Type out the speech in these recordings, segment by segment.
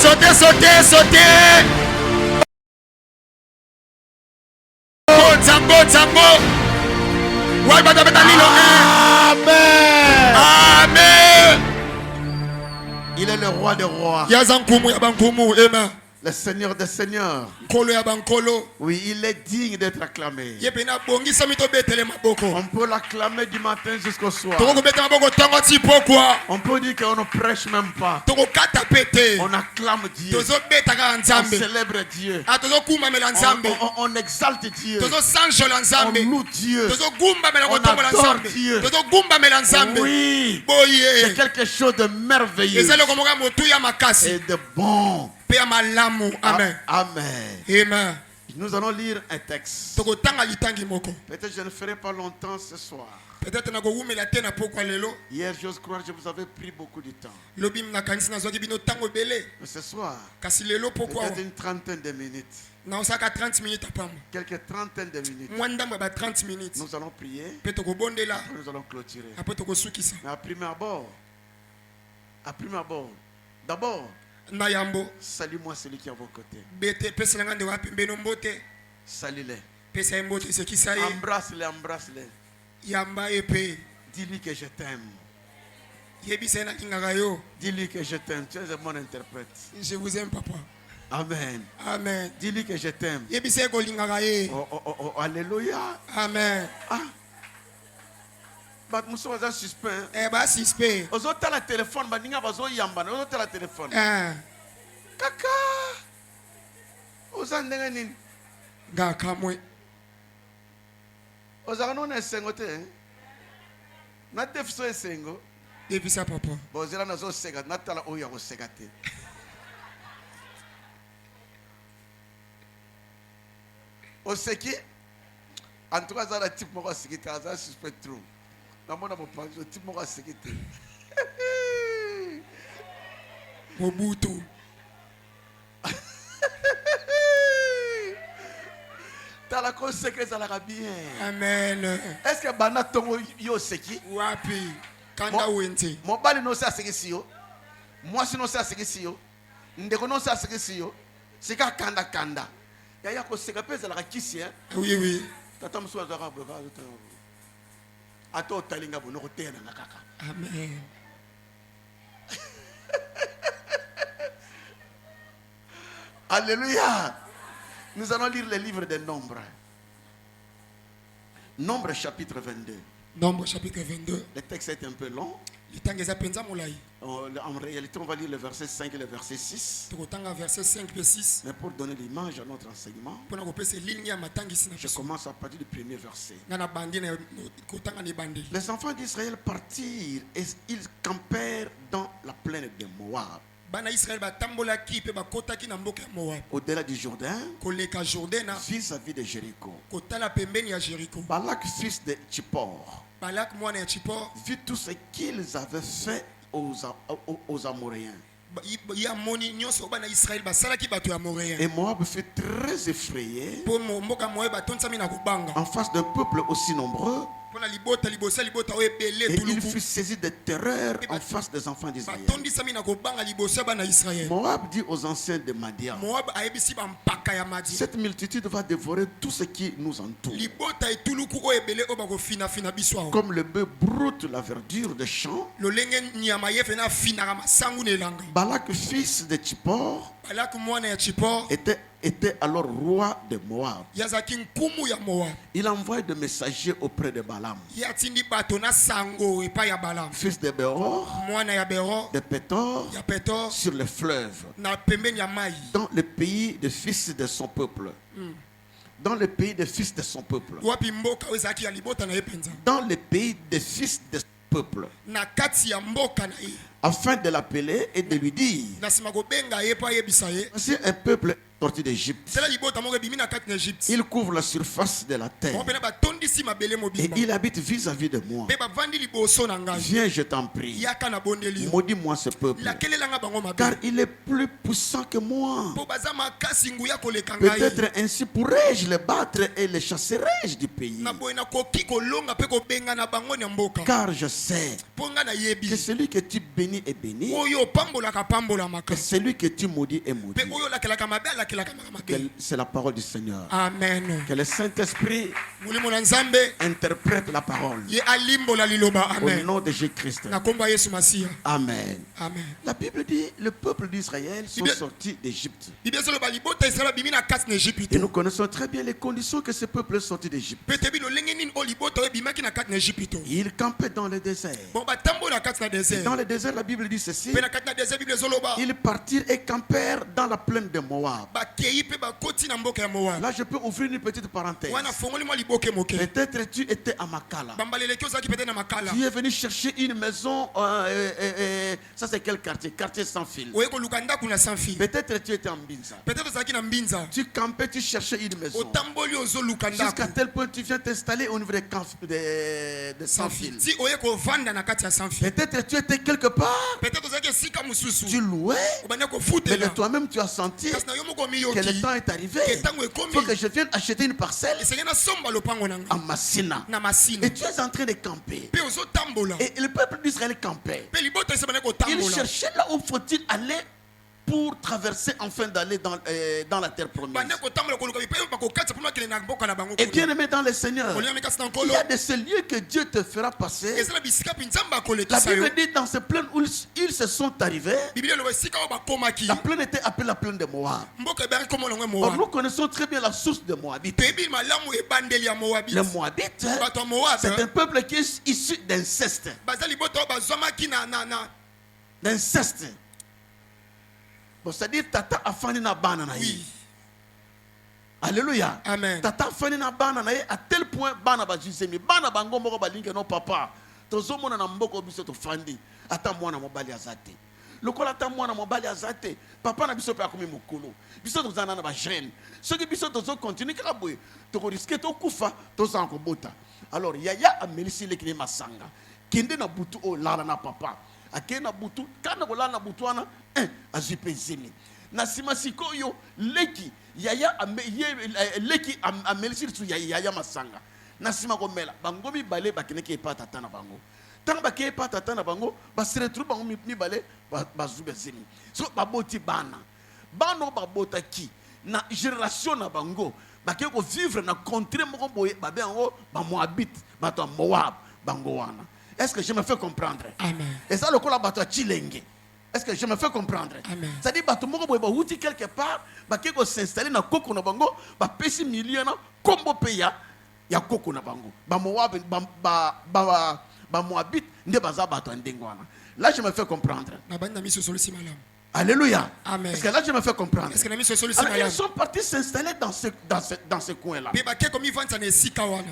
Sautez, sautez, sautez. Zambo, zambo. Amen. Amen. Il est le roi des rois. Amen. Le Seigneur des seigneurs. Oui, il est digne d'être acclamé. On peut l'acclamer du matin jusqu'au soir. On peut dire qu'on ne prêche même pas. On acclame Dieu. On célèbre Dieu. On exalte Dieu. On loue Dieu. On adore Dieu. Oui, c'est quelque chose de merveilleux et de bon. Amen. Amen. Amen. Nous allons lire un texte. Peut-être je ne ferai pas longtemps ce soir. Hier, j'ose croire que je vous avais pris beaucoup de temps. Mais ce soir, peut-être une trentaine de minutes. Quelques trentaines de minutes. Nous allons prier. Après, nous allons clôturer. Mais à premier abord, d'abord, salue-moi celui qui est à vos côtés. Salue-les. Embrasse-les, embrasse-les. Dis-lui que je t'aime. Dis-lui que je t'aime. Tu es un bon interprète. Je vous aime, papa. Amen. Amen. Dis-lui que je t'aime. Oh, alléluia. Amen. Ah. But muso waza suspect. Suspect. Ozota la téléphone, baninga bazo yamba, ozota la téléphone. Kaka. Oza ndenga nini? Ga kamwe. Oza no na sengo te. Na defiso esengo. Devisa papa. Bozela na zo sega, na tala oya go sega te. Oseki? En tout cas, ça la type moko sikite, ça suspect trop. Namona mopanzo type moko sikite. Mobutu. Tala ko seke ça la bien. Amen. Est-ce que bana tongo yo seki? Wapi? Kanda wente. Mon bali no sa seki si yo. Moi si no sa seki si yo. Ndeko no sa seki si yo. Sika kanda kanda. Yaya ko seka pesa la kisi hein. Oui oui. Tata mso azaka boka. Ato talinga bono ko tena na kaka. Amen. Alléluia. Nous allons lire le livre des Nombres. Nombre chapitre 22. Nombre chapitre 22. Le texte est un peu long. En réalité, on va lire le verset 5 et le verset 6. Mais pour donner l'image à notre enseignement, je commence à partir du premier verset. Les enfants d'Israël partirent et ils campèrent dans la plaine de Moab. Au-delà du Jourdain, vis-à-vis de Jéricho. Balak, fils de Tzippor, vit tout ce qu'ils avaient fait aux Amoréens. Et Moab fut très effrayé en face d'un peuple aussi nombreux. Et il fut saisi de terreur en face des enfants d'Israël. Moab dit aux anciens de Madian, cette multitude va dévorer tout ce qui nous entoure. Comme le bœuf broute la verdure des champs, Balak, fils de Tzippor, était alors roi de Moab. Il envoie des messagers auprès de Balaam, fils de Béor, de Pétor, sur le fleuve, dans le pays des fils de son peuple. Dans le pays des fils de son peuple. Dans le pays des fils de son peuple. Afin de l'appeler et de lui dire, c'est un peuple sorti d'Égypte. Il couvre la surface de la terre. Et il habite vis-à-vis de moi. Viens, je t'en prie. Maudis-moi ce peuple. Car il est plus puissant que moi. Peut-être ainsi pourrais-je les battre et les chasserai-je du pays. Car je sais que celui que tu bénis est béni. Et celui que tu maudis est maudit. C'est la parole du Seigneur. Amen. Que le Saint-Esprit interprète la parole. Au nom de Jésus-Christ. Amen. Amen. La Bible dit le peuple d'Israël sont sortis d'Égypte. Et nous connaissons très bien les conditions que ce peuple est sorti d'Égypte. Il campait dans le désert. Et dans le désert, la Bible dit ceci. Ils partirent et campèrent dans la plaine de Moab. Là, je peux ouvrir une petite parenthèse. Peut-être tu étais à Makala. Tu es venu chercher une maison. Ça, c'est quel quartier? Quartier sans fil. Peut-être tu étais en Binza. Tu campais, tu cherchais une maison. Jusqu'à tel point tu viens t'installer au niveau des camps de sans fil. Peut-être tu étais quelque part. Tu louais. Mais toi-même tu as senti que le temps est arrivé. Il faut que je vienne acheter une parcelle en Massina. Et tu es en train de camper. Et le peuple d'Israël campait. Il cherchait là où faut-il aller pour traverser, enfin d'aller dans la terre promise. Et bien aimé dans le Seigneur, il y a de ces lieux que Dieu te fera passer. La Bible dit dans ces plaines où ils se sont arrivés, la plaine était appelée la plaine de Moab. Or, nous connaissons très bien la source de Moabite. Le Moabite, c'est un peuple qui est issu d'inceste. D'inceste. Bon, c'est-à-dire tata afani na bana na yi. Alléluia. Amen. Tata afani na bana na yi à tel point bana ba jisemi bana bango moko balinge no papa. Tozo mona na mboko biso to fandi ata mwana mobali azate. Lokola ata mwana mobali azate papa na biso pe akomi mokolo. Biso tozana na ba jeune. Ce qui biso tozo continue kaka boye to risquer to kufa tozo anko bota. Alors yaya amelisi le kine masanga. Kende na butu o lala na papa. Akena butu kana bolana butuana azipe zemi na sima sikoyo leki yaya leki amelisi su yaya masanga na sima komela bango mi bale bakineke epata tana bango tanga bake epata tana bango basire tru bango mi bale bazube zemi so baboti bana babota ki na génération na bango bake ko vivre na contrée moko boye babe ngo ba Moabite bato Moab bango wana. Est-ce que je me fais comprendre? Amen. Et ça, le coup là-bas, Chilenge. Est-ce que je me fais comprendre? Amen. C'est-à-dire, bah, tout le monde va outil quelque part, bah, qui va s'installer dans Coco Nabango, bah, pesi million, combo paya, ya Coco Nabango. Bah, Moab, bah, Moabite, ne baza bah, t'endengwana. Là, je me fais comprendre. Alléluia. Amen. Parce que là, je me fais comprendre. Alors, ils sont partis s'installer dans ce coin-là. Et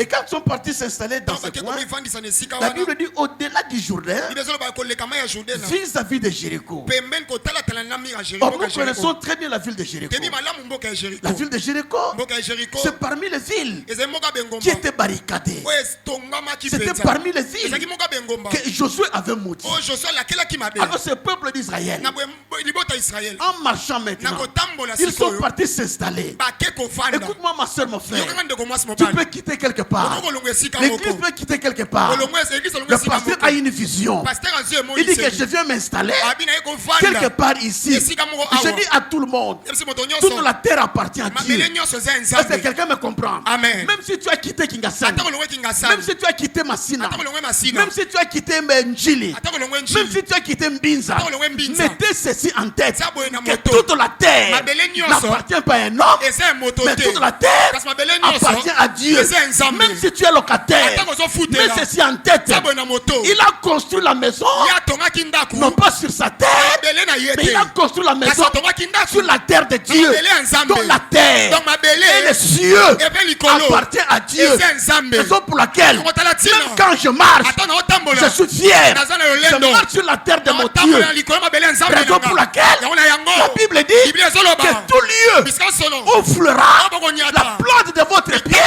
quand ils sont partis s'installer dans ce coin, la Bible dit au-delà du Jourdain, vis-à-vis de Jéricho. Or, nous connaissons très bien la ville de Jéricho. La ville de Jéricho, c'est parmi les villes qui étaient barricadées. C'était parmi les villes que Josué avait maudit. Alors, ce peuple d'Israël, en marchant maintenant, ils sont partis s'installer. Écoute-moi, ma soeur, mon frère. Tu peux quitter quelque part. L'église peut quitter quelque part. Le pasteur a une vision. Il dit que je viens m'installer quelque part ici. Je dis à tout le monde, toute la terre appartient à Dieu. Est-ce que quelqu'un me comprend? Amen. Même si tu as quitté Kingassan, même si tu as quitté Massina, même si tu as quitté Njili, même si tu as quitté Mbinza, mettez ceci en tête, que toute la terre n'appartient pas à un homme, mais toute la terre appartient à Dieu. Même si tu es locataire, mets ceci en tête. Il a construit la maison, non pas sur sa terre, mais il a construit la maison sur la terre de Dieu. Donc la terre et les cieux appartiennent à Dieu. Raison pour laquelle, même quand je marche, je suis fier. Je marche sur la terre de mon Dieu. Raison pour laquelle la Bible dit que tout lieu ouvrira la plante de votre pied.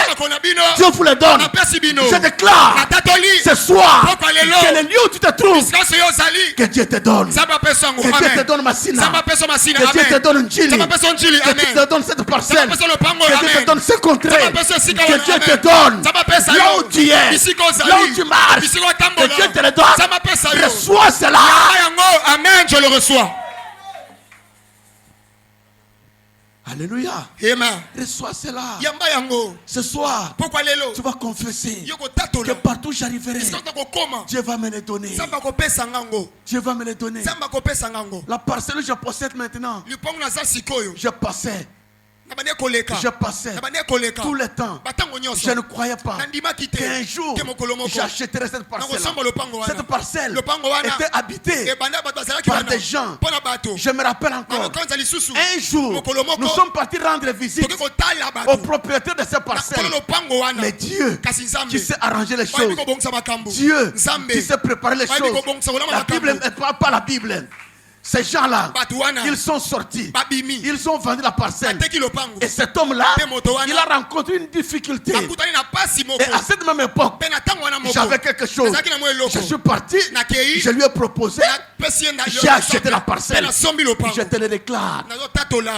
Dieu vous le donne. Je déclare ce soir que le lieu où tu te trouves, que Dieu te donne. Que Dieu te donne Massina. Que Dieu te donne Njili. Que Dieu te donne cette parcelle. Que Dieu te donne ce contrée. Que Dieu te donne là où tu es, là où tu marches. Que Dieu te le donne. Reçois cela. Amen, je le reçois. Alléluia. Amen. Reçois cela. Ce soir, tu vas confesser que partout où j'arriverai, Dieu va me le donner. Dieu va me le donner. La parcelle où je possède maintenant, je passais. Je passais tout le temps. Je ne croyais pas qu'un jour j'achèterais cette parcelle. Cette parcelle était habitée par des gens. Je me rappelle encore. Un jour, nous sommes partis rendre visite au propriétaire de cette parcelle. Mais Dieu qui s'est arrangé les choses. Dieu qui s'est préparé les choses. La Bible n'est pas la Bible. Ces gens-là, ils sont sortis. Ils ont vendu la parcelle. Et cet homme-là, il a rencontré une difficulté. Et à cette même époque, j'avais quelque chose. Je suis parti, je lui ai proposé, j'ai acheté la parcelle. Je te le déclare.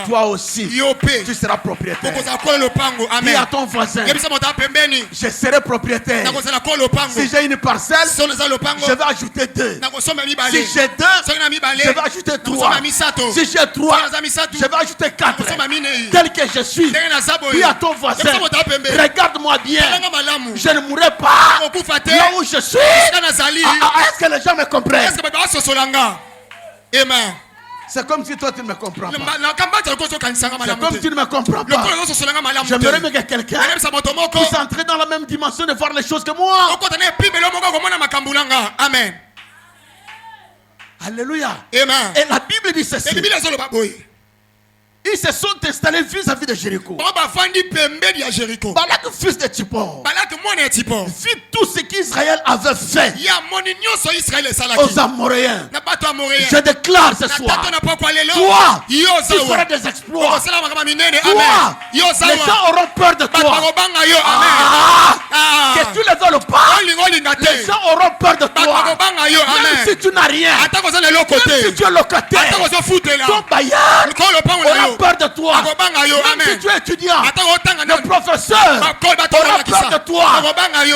Toi aussi, tu seras propriétaire. Dis à ton voisin, je serai propriétaire. Si j'ai une parcelle, je vais ajouter deux. Si j'ai deux, je vais ajouter 3. Si j'ai 3, je vais ajouter 4. Tel que je suis, dis à ton voisin, regarde-moi bien. Je ne mourrai pas là où je suis. Est-ce que les gens me comprennent? Amen. C'est comme si toi tu ne me comprends pas. C'est comme si tu ne me comprends pas. J'aimerais que quelqu'un puisse entrer dans la même dimension de voir les choses que moi. Amen. Alléluia. Amen. Et la Bible dit ceci. Ils se sont installés vis-à-vis de Jéricho. Balak, fils de Tsippor, vit tout ce qu'Israël avait fait aux Amoréens. Je déclare ce soir, toi, tu feras des exploits. Toi, les gens auront peur de toi. Que tu les donnes pas, les gens auront peur de toi. Même si tu n'as rien, même si tu es locataire, ton bailleur aura peur de toi. Même si tu es étudiant, le professeur aura peur de toi.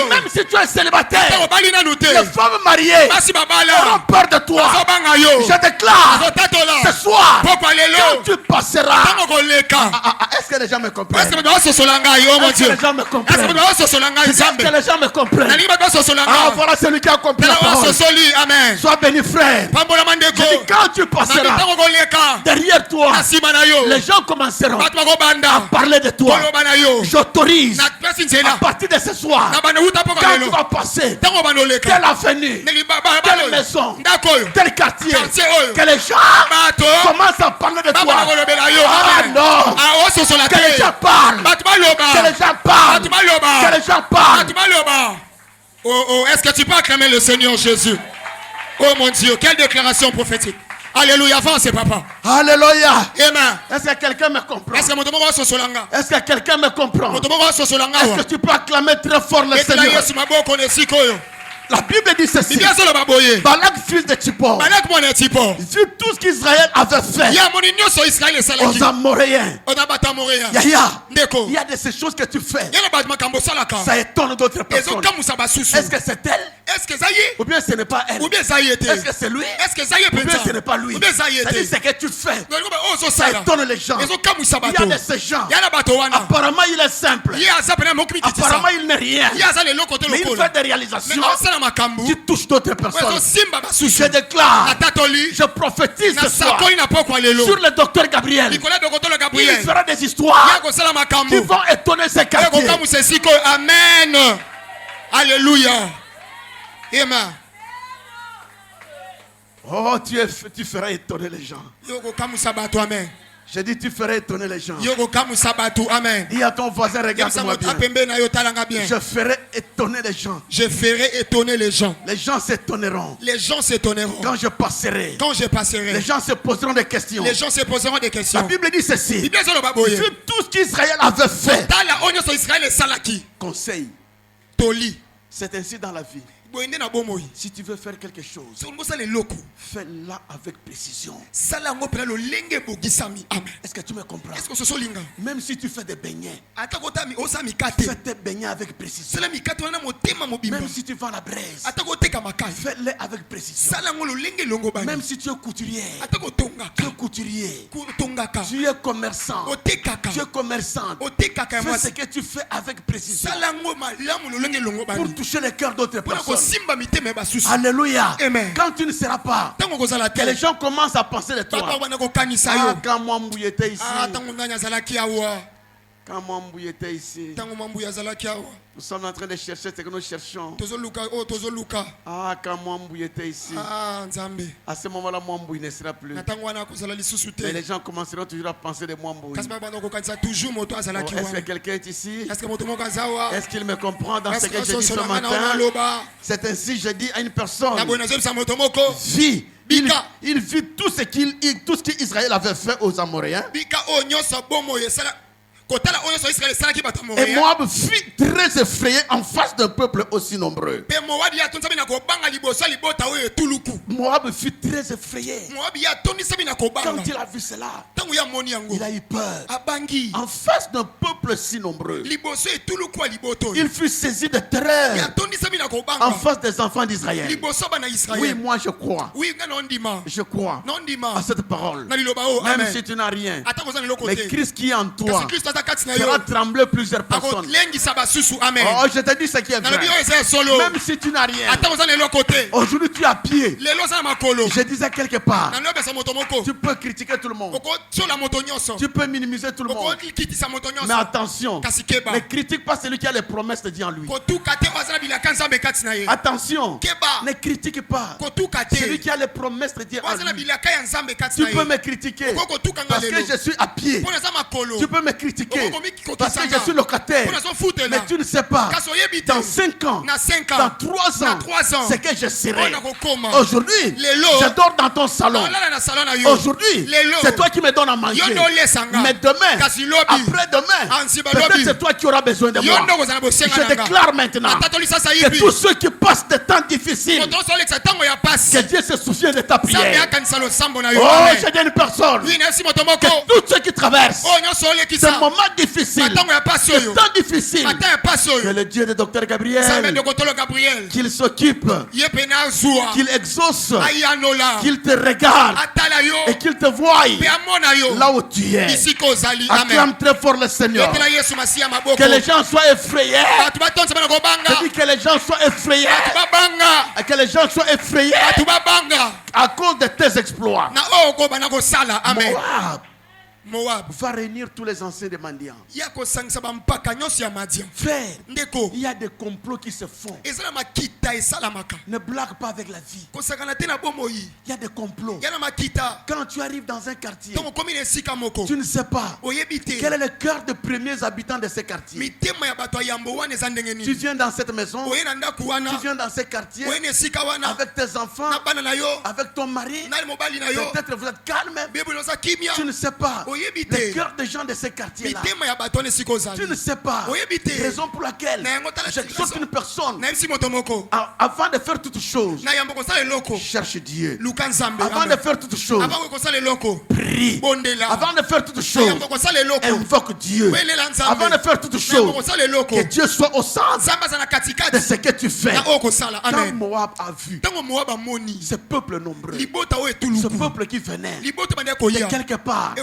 Même si tu es célibataire, les femmes mariées auront peur de toi. Je déclare ce soir, quand tu passeras, est-ce que les gens me comprennent? Est-ce que les gens me comprennent? Est-ce que les gens me comprennent? Ah, voilà celui qui a compris la parole. Sois béni, frère. Je dis, quand tu passeras derrière toi, les gens commenceront à parler de toi. J'autorise à partir de ce soir, quand tu vas passer, telle avenue, telle maison, tel quartier, que les gens commencent à parler de toi. Ah non, que les gens parlent, que les gens parlent, que les gens parlent. Oh, est-ce que tu peux acclamer le Seigneur Jésus? Oh mon Dieu, quelle déclaration prophétique. Alléluia, avance papa. Alléluia. Amen. Est-ce que quelqu'un me comprend? Est-ce que quelqu'un me comprend? Est-ce que tu peux acclamer très fort le Seigneur? La Bible dit ceci. Balak, fils de Tsippor, vu tout ce qu'Israël avait fait aux Amoréens. Il y a de ces choses que tu fais, ça étonne d'autres personnes. Est-ce que c'est elle? Ou bien ce n'est pas elle? Est-ce que c'est lui? Ou bien ce n'est pas lui? C'est-à-dire ce que tu fais, ça étonne les gens. Il y a de ces gens, apparemment il est simple, apparemment il n'est rien, mais il fait des réalisations qui touchent d'autres personnes. Je déclare, je prophétise ce soir sur le docteur Gabriel. Il fera des histoires qui vont étonner ces quartiers. Amen. Alléluia. Amen. Oh, tu feras étonner les gens. Je dis, tu ferais étonner les gens. Amen. Dis à ton voisin, regarde-moi bien. Je ferai étonner les gens. Je ferai étonner les gens. Les gens s'étonneront. Les gens s'étonneront. Quand je passerai. Quand je passerai. Les gens se poseront des questions. Les gens se poseront des questions. La Bible dit ceci. Vu tout ce qu'Israël avait fait. Conseil. C'est ainsi dans la vie. Si tu veux faire quelque chose, fais-la avec précision. Est-ce que tu me comprends? Même si tu fais des beignets, fais tes beignets avec précision. Même si tu vends la braise, fais-les avec précision. Même si tu es couturier, tu es commerçant, tu es commerçante, fais ce que tu fais avec précision pour toucher les cœurs d'autres personnes. Alléluia. Amen. Quand tu ne seras pas, que les gens commencent à penser de toi. Ah, quand moi Mbouy était ici. Quand moi Mbouy était ici. Nous sommes en train de chercher ce que nous cherchons. Ah, quand moi Mbouy était ici. À ce moment-là, moi Mbouy ne sera plus. Mais les gens commenceront toujours à penser de moi Mbouy. Est-ce que quelqu'un est ici? Est-ce qu'il me comprend dans ce que je dis ce matin? C'est ainsi, je dis à une personne. Vis. Il vit tout ce qu'Israël avait fait aux Amoréens. Et Moab fut très effrayé en face d'un peuple aussi nombreux. Moab fut très effrayé. Quand il a vu cela, il a eu peur. En face d'un peuple si nombreux, il fut saisi de terreur en face des enfants d'Israël. Oui, moi je crois. Je crois à cette parole. Même si tu n'as rien, mais Christ qui est en toi fera trembler plusieurs personnes. Oh, je te dis ce qui est vrai. Même si tu n'as rien, aujourd'hui tu es à pied. Je disais quelque part, tu peux critiquer tout le monde, tu peux minimiser tout le monde, mais attention, ne critique pas celui qui a les promesses de Dieu en lui. Attention, ne critique pas celui qui a les promesses de Dieu en lui. Tu peux me critiquer parce que je suis à pied. Tu peux me critiquer parce que je suis locataire. Mais tu ne sais pas, dans 5 ans, dans 3 ans, c'est que je serai. Aujourd'hui, je dors dans ton salon. Aujourd'hui, c'est toi qui me donnes à manger. Mais demain, après-demain, peut-être c'est toi qui auras besoin de moi. Je déclare maintenant que tous ceux qui passent des temps difficiles, que Dieu se souvient de ta prière. Oh, j'ai dit une personne, que tous ceux qui traversent ce moment difficile, ce temps difficile, que le Dieu de Dr Gabriel, qu'il s'occupe, qu'il exauce, qu'il te regarde et qu'il te voie là où tu es. Acclame très fort le Seigneur. Que les gens soient effrayés. Je dis que les gens soient effrayés. Que les gens soient effrayés à cause de tes exploits. Moab va réunir tous les anciens des mendiants. Frère, il y a des complots qui se font. Ne blague pas avec la vie. Il y a des complots. Quand tu arrives dans un quartier, tu ne sais pas quel est le cœur des premiers habitants de ce quartier. Tu viens dans cette maison, tu viens dans ce quartier avec tes enfants, avec ton mari. Peut-être vous êtes calme, tu ne sais pas le cœur des gens de ces quartiers-là. Tu ne sais pas raison pour laquelle j'exhorte une personne avant de faire toutes choses, cherche Dieu. Avant de faire toutes choses, prie. Avant de faire toutes choses, invoque Dieu. Avant de faire toutes choses, que Dieu soit au centre de ce que tu fais. Quand Moab a vu ce peuple nombreux, ce peuple qui venait de quelque part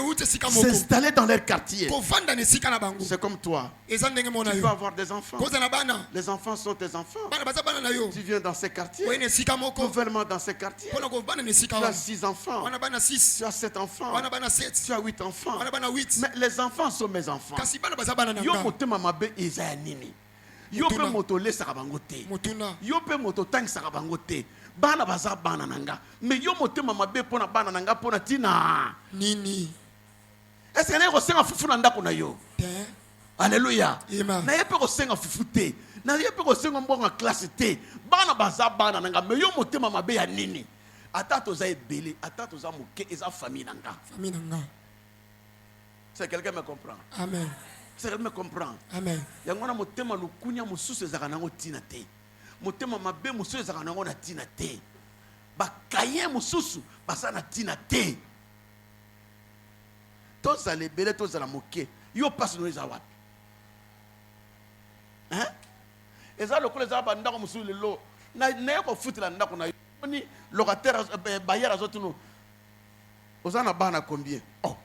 s'installer dans leur quartier. C'est comme toi. Tu peux avoir des enfants. Les enfants sont tes enfants. Tu viens dans ces quartiers. Gouvernement dans ces quartiers. Tu as 6 enfants. Tu as 7 enfants. Tu as 8 enfants. Mais les enfants sont mes enfants. Yo motema mabe eza nini. Yo pe moto le sakabango te. Yo pe moto tang sakabango te. Bana baza bana nanga. Mais yo motema mabe pona bana nanga pona tina nini. Est-ce que vous avez fufu na ndako na yo? Alléluia. Na yepe ko senga fufu te. Na yepe ko senga mbonga classe te. Bana baza bana nanga me yo motema mabe ya nini? Ata toza ebele, ata toza moke eza famille nanga. Famille nanga. C'est quelqu'un me comprend. Amen. C'est quelqu'un me comprend. Amen. Yangona motema lukunya mususu ezaka nango tina te. Motema mabe mususu ezaka nango na tina te. Ba kayen mususu basa na tina te. Toza lebele toza la moke. Yo passe no eza wapi? Hein? Eza lokolo eza ba ndako mususu lelo. Na ko futila ndako na ni locataire bailleur azotuno. Ozana bana combien? Oh.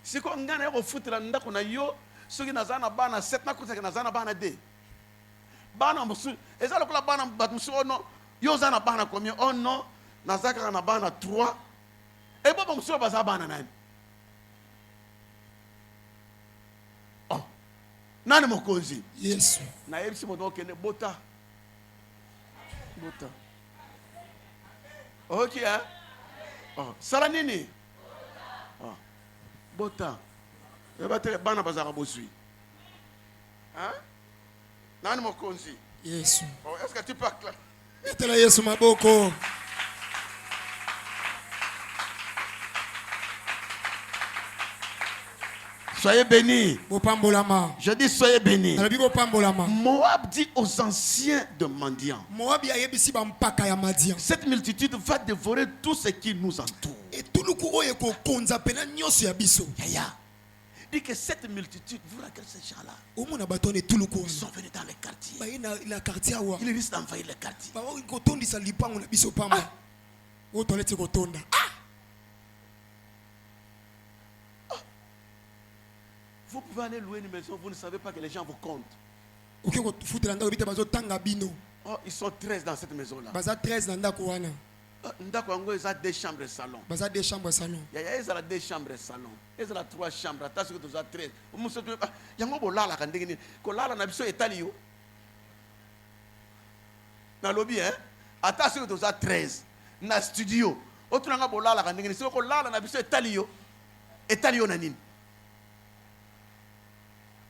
Si ko ngana ko futila ndako na yo, soki nazana bana 7 na kutaka nazana bana 2. Bana mususu eza lokolo bana bat mususu ono. Yo zana bana combien? Oh non, nazaka na bana 3. Et bon mususu baza bana nani? Oh. Nani mokonzi? Yes. Na yebisi moto kende bota. Bota. Ok, hein? Oh. Sala nini? Oh. Bota. Ebate bana bazaka bosui. Hein? Nani mokonzi? Yes. Oh, est-ce que tu peux acclamer? Metela Yesu maboko. Soyez bénis. Je dis soyez bénis. Moab dit aux anciens de mendiants. Cette multitude va dévorer tout ce qui nous entoure. Dit que cette multitude, vous regardez ces gens-là, ils sont venus dans les quartiers. Ils risquent d'envahir les quartiers. Vous pouvez aller louer une maison, vous ne savez pas que les gens vous comptent. Oh, ils sont 13 dans cette maison-là. Ndako yango eza 2 chambres et salon. Baza 2 chambres et salon. Ya eza 2 chambres et salon. Eza 3 chambres, attention que tu as 13. Muso yango bolala ka ndenge ni. Ko lala na biso etali yo. Na lobby hein. Attention que tu as 13. Na studio. Otu nga bolala ka ndenge ni. Siko ko lala na biso etali yo. Etali yo na nini?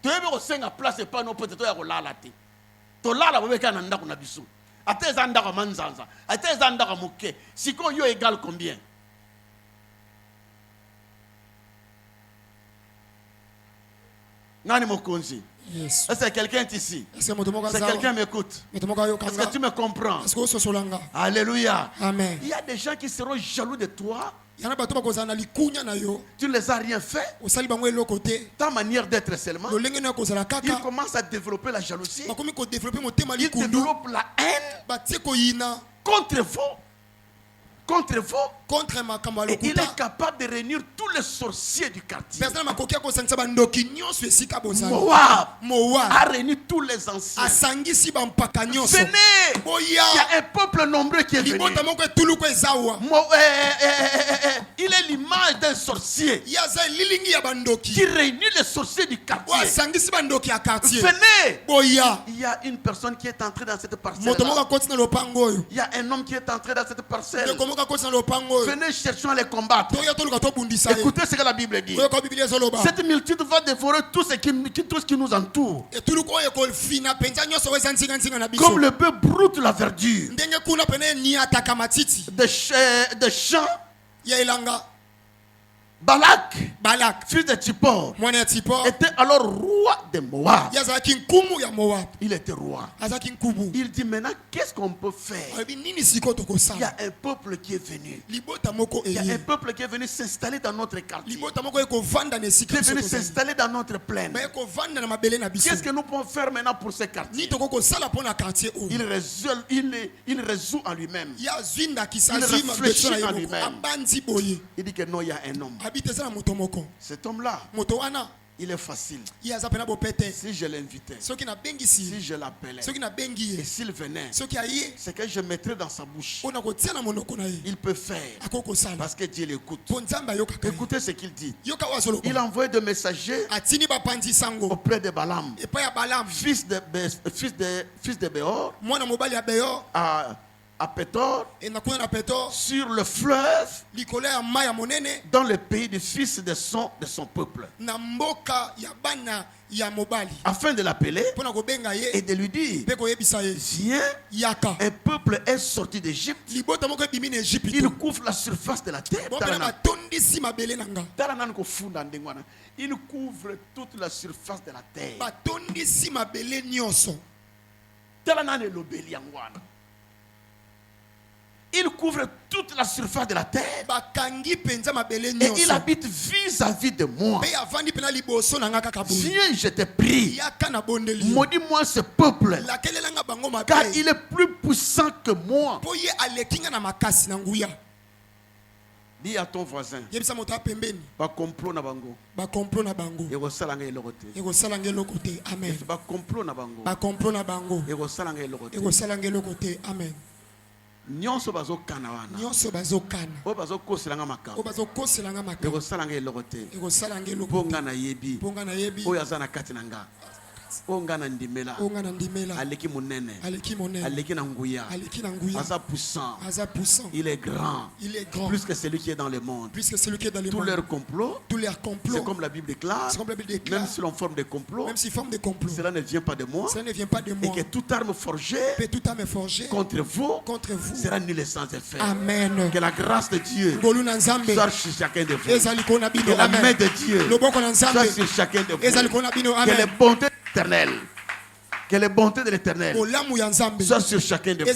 Tu veux ko senga place pas no peut-être ya ko lala te. To lala bobe kana ndako na biso. Ate zandaka manzanza, ate zandaka moke. Siko yo égal combien? Nani mokonzi? Yes. Est-ce que quelqu'un est ici? Est-ce que quelqu'un m'écoute? Est-ce que tu me comprends? Alléluia. Amen. Il y a des gens qui seront jaloux de toi. Tu ne les as rien fait. Ta manière d'être seulement. Ils commencent à développer la jalousie. Ils développent la haine contre vous. Contre vous. Et il est capable de réunir tous les sorciers du quartier. Moab a réuni tous les anciens. Venez. Il y a un peuple nombreux qui est venu. Il est l'image d'un sorcier qui réunit les sorciers du quartier. Venez. Il y a une personne qui est entrée dans cette parcelle. Il y a un homme qui est entré dans cette parcelle. Venez chercher à les combattre. Écoutez ce que la Bible dit. Cette multitude va dévorer tout ce qui nous entoure. Comme le bœuf broute la verdure. Des champs. Balak, fils de Tsippor, était alors roi de Moab. Il était roi. Il dit maintenant, qu'est-ce qu'on peut faire? Il y a un peuple qui est venu. Il y a un peuple qui est venu s'installer dans notre quartier. Qui est venu s'installer dans notre plaine. Qu'est-ce que nous pouvons faire maintenant pour ce quartier? Il résout en lui-même. Il réfléchit en lui-même. Il dit que non, il y a un homme. Cet homme-là, il est facile. Si je l'invitais, si je l'appelais, et s'il venait, c'est que je mettrais dans sa bouche. Il peut faire parce que Dieu l'écoute. Écoutez ce qu'il dit. Il a envoyé des messagers auprès de Balaam, fils de Béor, à Pétor, sur le fleuve, dans le pays du fils de son peuple, afin de l'appeler et de lui dire, viens, un peuple est sorti d'Égypte, il couvre la surface de la terre. Il couvre toute la surface de la terre. Il couvre toute la surface de la terre. Et il habite vis-à-vis de moi. Viens, je te prie. Maudis-moi ce peuple. Car il est plus puissant que moi. Dis à ton voisin. Ba complot na bango. Ego salanga elokote. Amen. Ba complot na bango. Ego salanga elokote. Amen. Nyonso bazokana wana. O bazokoselanga makambo. Ego salanga elokote. Ponga na yebi. Oyo azana kati na nga. Ongana ndimela. Aleki munene. Aleki na nguya. Asa puissant. Il est grand. Plus que celui qui est dans le monde. Tous leurs complots. C'est comme la Bible déclare. Même si l'on forme des complots. Cela ne vient pas de moi. Et que toute arme forgée. Contre vous. Sera nulle sans effet. Amen. Que la grâce de Dieu soit sur chacun de vous. Que la main de Dieu soit sur chacun de vous. Que les bontés éternel. Que les bontés de l'Éternel soient sur chacun de vous.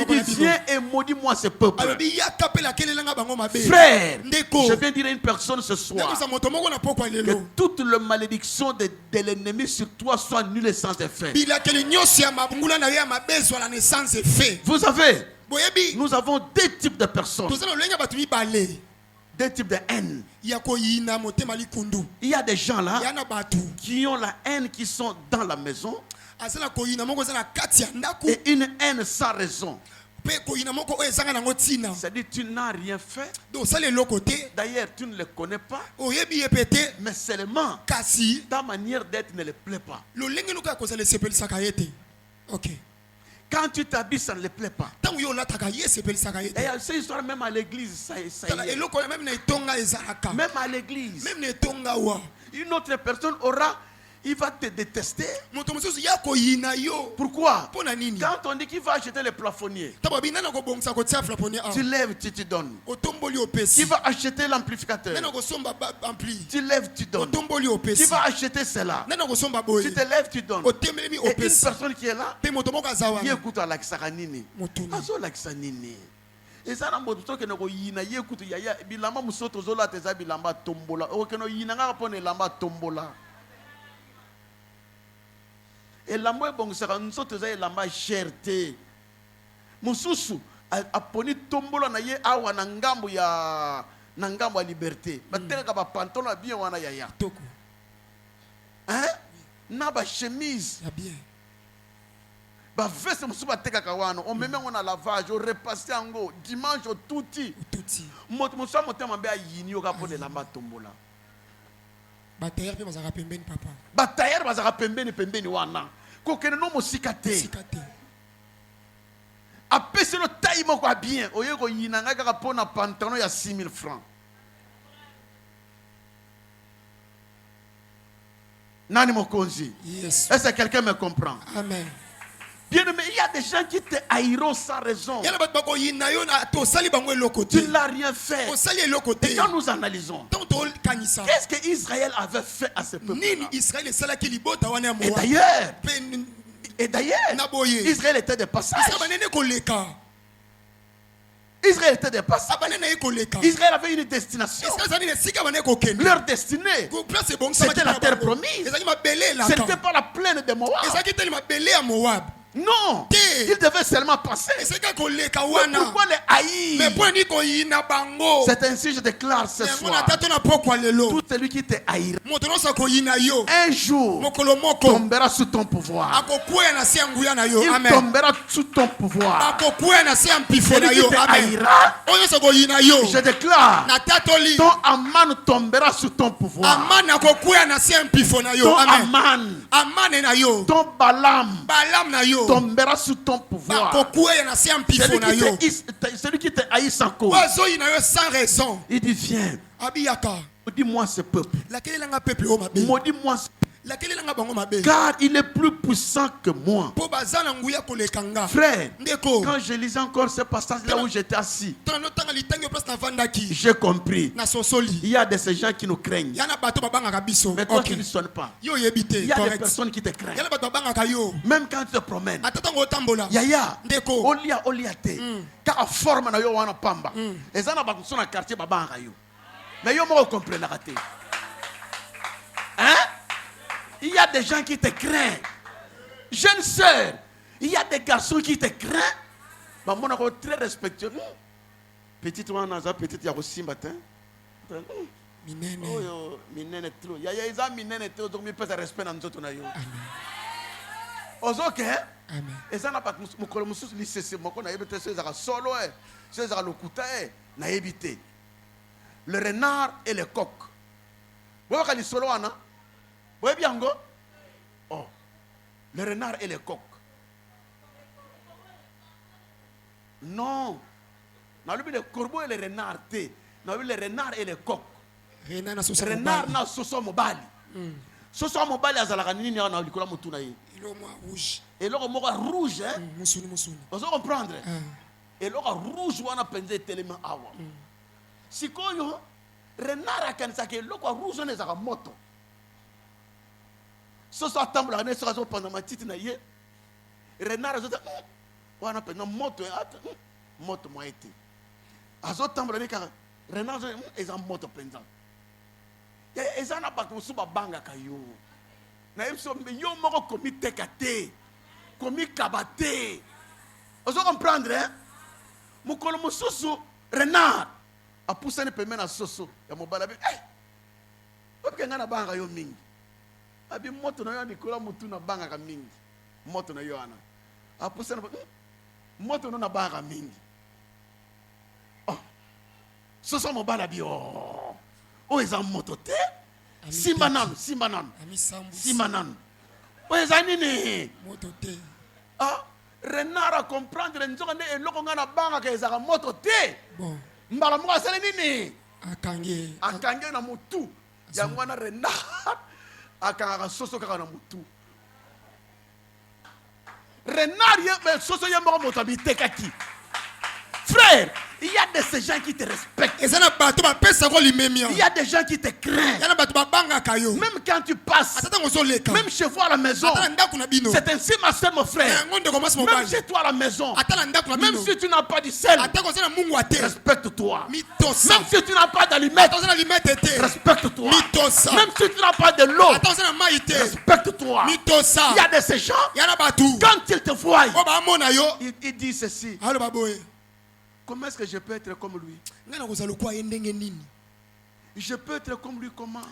Il dit, viens et maudis-moi ce peuple. Frère, je viens dire à une personne ce soir que toute la malédiction de l'ennemi sur toi soit nulle et sans effet. Vous savez, nous avons deux types de personnes. Deux types de haine. Il y a des gens là qui ont la haine, qui sont dans la maison, et une haine sans raison. C'est-à-dire tu n'as rien fait. D'ailleurs tu ne le connais pas. Mais seulement ta manière d'être ne le plaît pas. Ok. Quand tu t'habilles, ça ne le plaît pas. Et cette histoire, même à l'église, ça y est. Même à l'église. Une autre personne aura, il va te détester. Pourquoi? Quand on dit qu'il va acheter le plafonnier, tu lèves, tu te donnes. Qui va acheter l'amplificateur, tu lèves, tu donnes. Qui va acheter cela, tu te lèves, tu donnes. Et une personne qui est là, il écoute à l'Aksaranini. Et ça, que nous yina écoute yaya bilamba musoto zola teza bilamba tombola. O que nous yina ngapone lamba tombola. Et lamba bon sera musoto za lamba cherté. Mususu a poni tombola na ye awa na ngambo ya liberté. Bateka ba pantalon bien wana yaya. Toko. Hein? Na ba chemise. Bien. Ba veste musuba teka kawano on même on a lavage on repasse ango dimanche au touti moto musa motema be ayini oka po de lamba tombola ba tailleur pe bazaka pembeni papa ba tailleur bazaka pembeni wana ko kene no musikate apese no taille moko bien oye ko yina ngaka ka pona pantalon ya 6000 francs. Nani mokonzi? Yes. Est-ce que quelqu'un me comprend? Amen. Bien, mais il y a des gens qui te haïront sans raison. Tu n'as rien fait. Et quand nous analysons, qu'est-ce que Israël avait fait à ce peuple? Et d'ailleurs, Israël était de passage. Israël était des passants. Israël avait une destination. Leur destinée, c'était la terre promise. Ce n'était pas la plaine de Moab. Non, il devait seulement passer. Pourquoi les haïr? C'est ainsi je déclare ce soir. Tout celui qui te haïra un jour tombera sous ton pouvoir. Il tombera sous ton pouvoir. Celui qui te haïra, je déclare, ton Aman tombera sous ton pouvoir. Ton Aman, ton Balaam tombera sous ton pouvoir. Celui qui te haït sans cause. Sans raison. Il dit viens. Maudis-moi ce peuple. Maudis-moi ce peuple. Car il est plus puissant que moi. Frère, quand je lisais encore ce passage là où j'étais assis, j'ai compris. Il y a de ces gens qui nous craignent. Mais toi qui ne sonnes pas. Il y a des personnes qui te craignent. Même quand tu te promènes. Yaya, Oliate. Car la forme na yo wana pamba. Ezana ba kusona quartier babanga yo. Mais yo mo comprendre raté. Hein? Il y a des gens qui te craignent. Jeune sœur, il y a des garçons qui te craignent. Mais moi, je suis très respectueux. Petite, petite, il y a aussi matin. Minene. Oh, minene trop. Il y a des minene trop, donc il peut se respecter dans notre naïo. Ozoke. Amen. Et ça n'a pas mon collègue Moussous lycée, c'est mon collègue a évité ça solo, c'est ça le couta, n'a évité. Le renard et le coq. Vous voyez quand solo ana. Vous voyez bien, oh, le renard et le coq. Non. N'a le corbeau et le renard, n'a le renard et le coq. Renard n'a soso mobali. Soso mobali azalaka nini na likola mutuna ye. Rouge. Et le rouge, hein? Vous comprendre? Et le rouge wana penze tellement awa. Sikoyo renard akanisa ke le rouge on ezaka moto. Ce soit tambour, on est sur la pendant ma petite naïe. Renard, on a pris moto, moto moi été. Azo tambour, renard, ils ont moto pendant. Ils ont pas de sous banga kayo. Naïm so yo moko komi tekate, komi kabate. Vous comprendre hein? Mukolo mususu renard a poussé ne paiement à soso. Ya mobala be. Pourquoi ngana banga yo mingi? Abi moto na yo Nicolas mutu na banga ka mingi. Moto na yo ana. A poussé moto na banga mingi. Oh. Soso mobala bi oh. O eza moto te. Simbanan. Simbanan. O eza nini? Moto te. Ah, renard a comprendre nzonga ne eloko ngana banga ka eza moto te. Bon. Mbala mo asale nini? Akange na mutu. Ya mwana renard. Akanga soso kaka na mutu. Renard ye soso ye moko moto habité kaki. Frère, il y a de ces gens qui te respectent. Il y a des gens qui te craignent. Même quand tu passes, même chez vous à la maison, c'est ainsi ma soeur, mon frère. Même chez toi à la maison, même si tu n'as pas du sel, respecte-toi. Même si tu n'as pas d'allumettes, respecte-toi. Même si tu n'as pas de l'eau, respecte-toi. Il y a de ces gens, quand ils te voient, ils disent ceci. Comment est-ce que je peux être comme lui? Je peux être comme lui comment?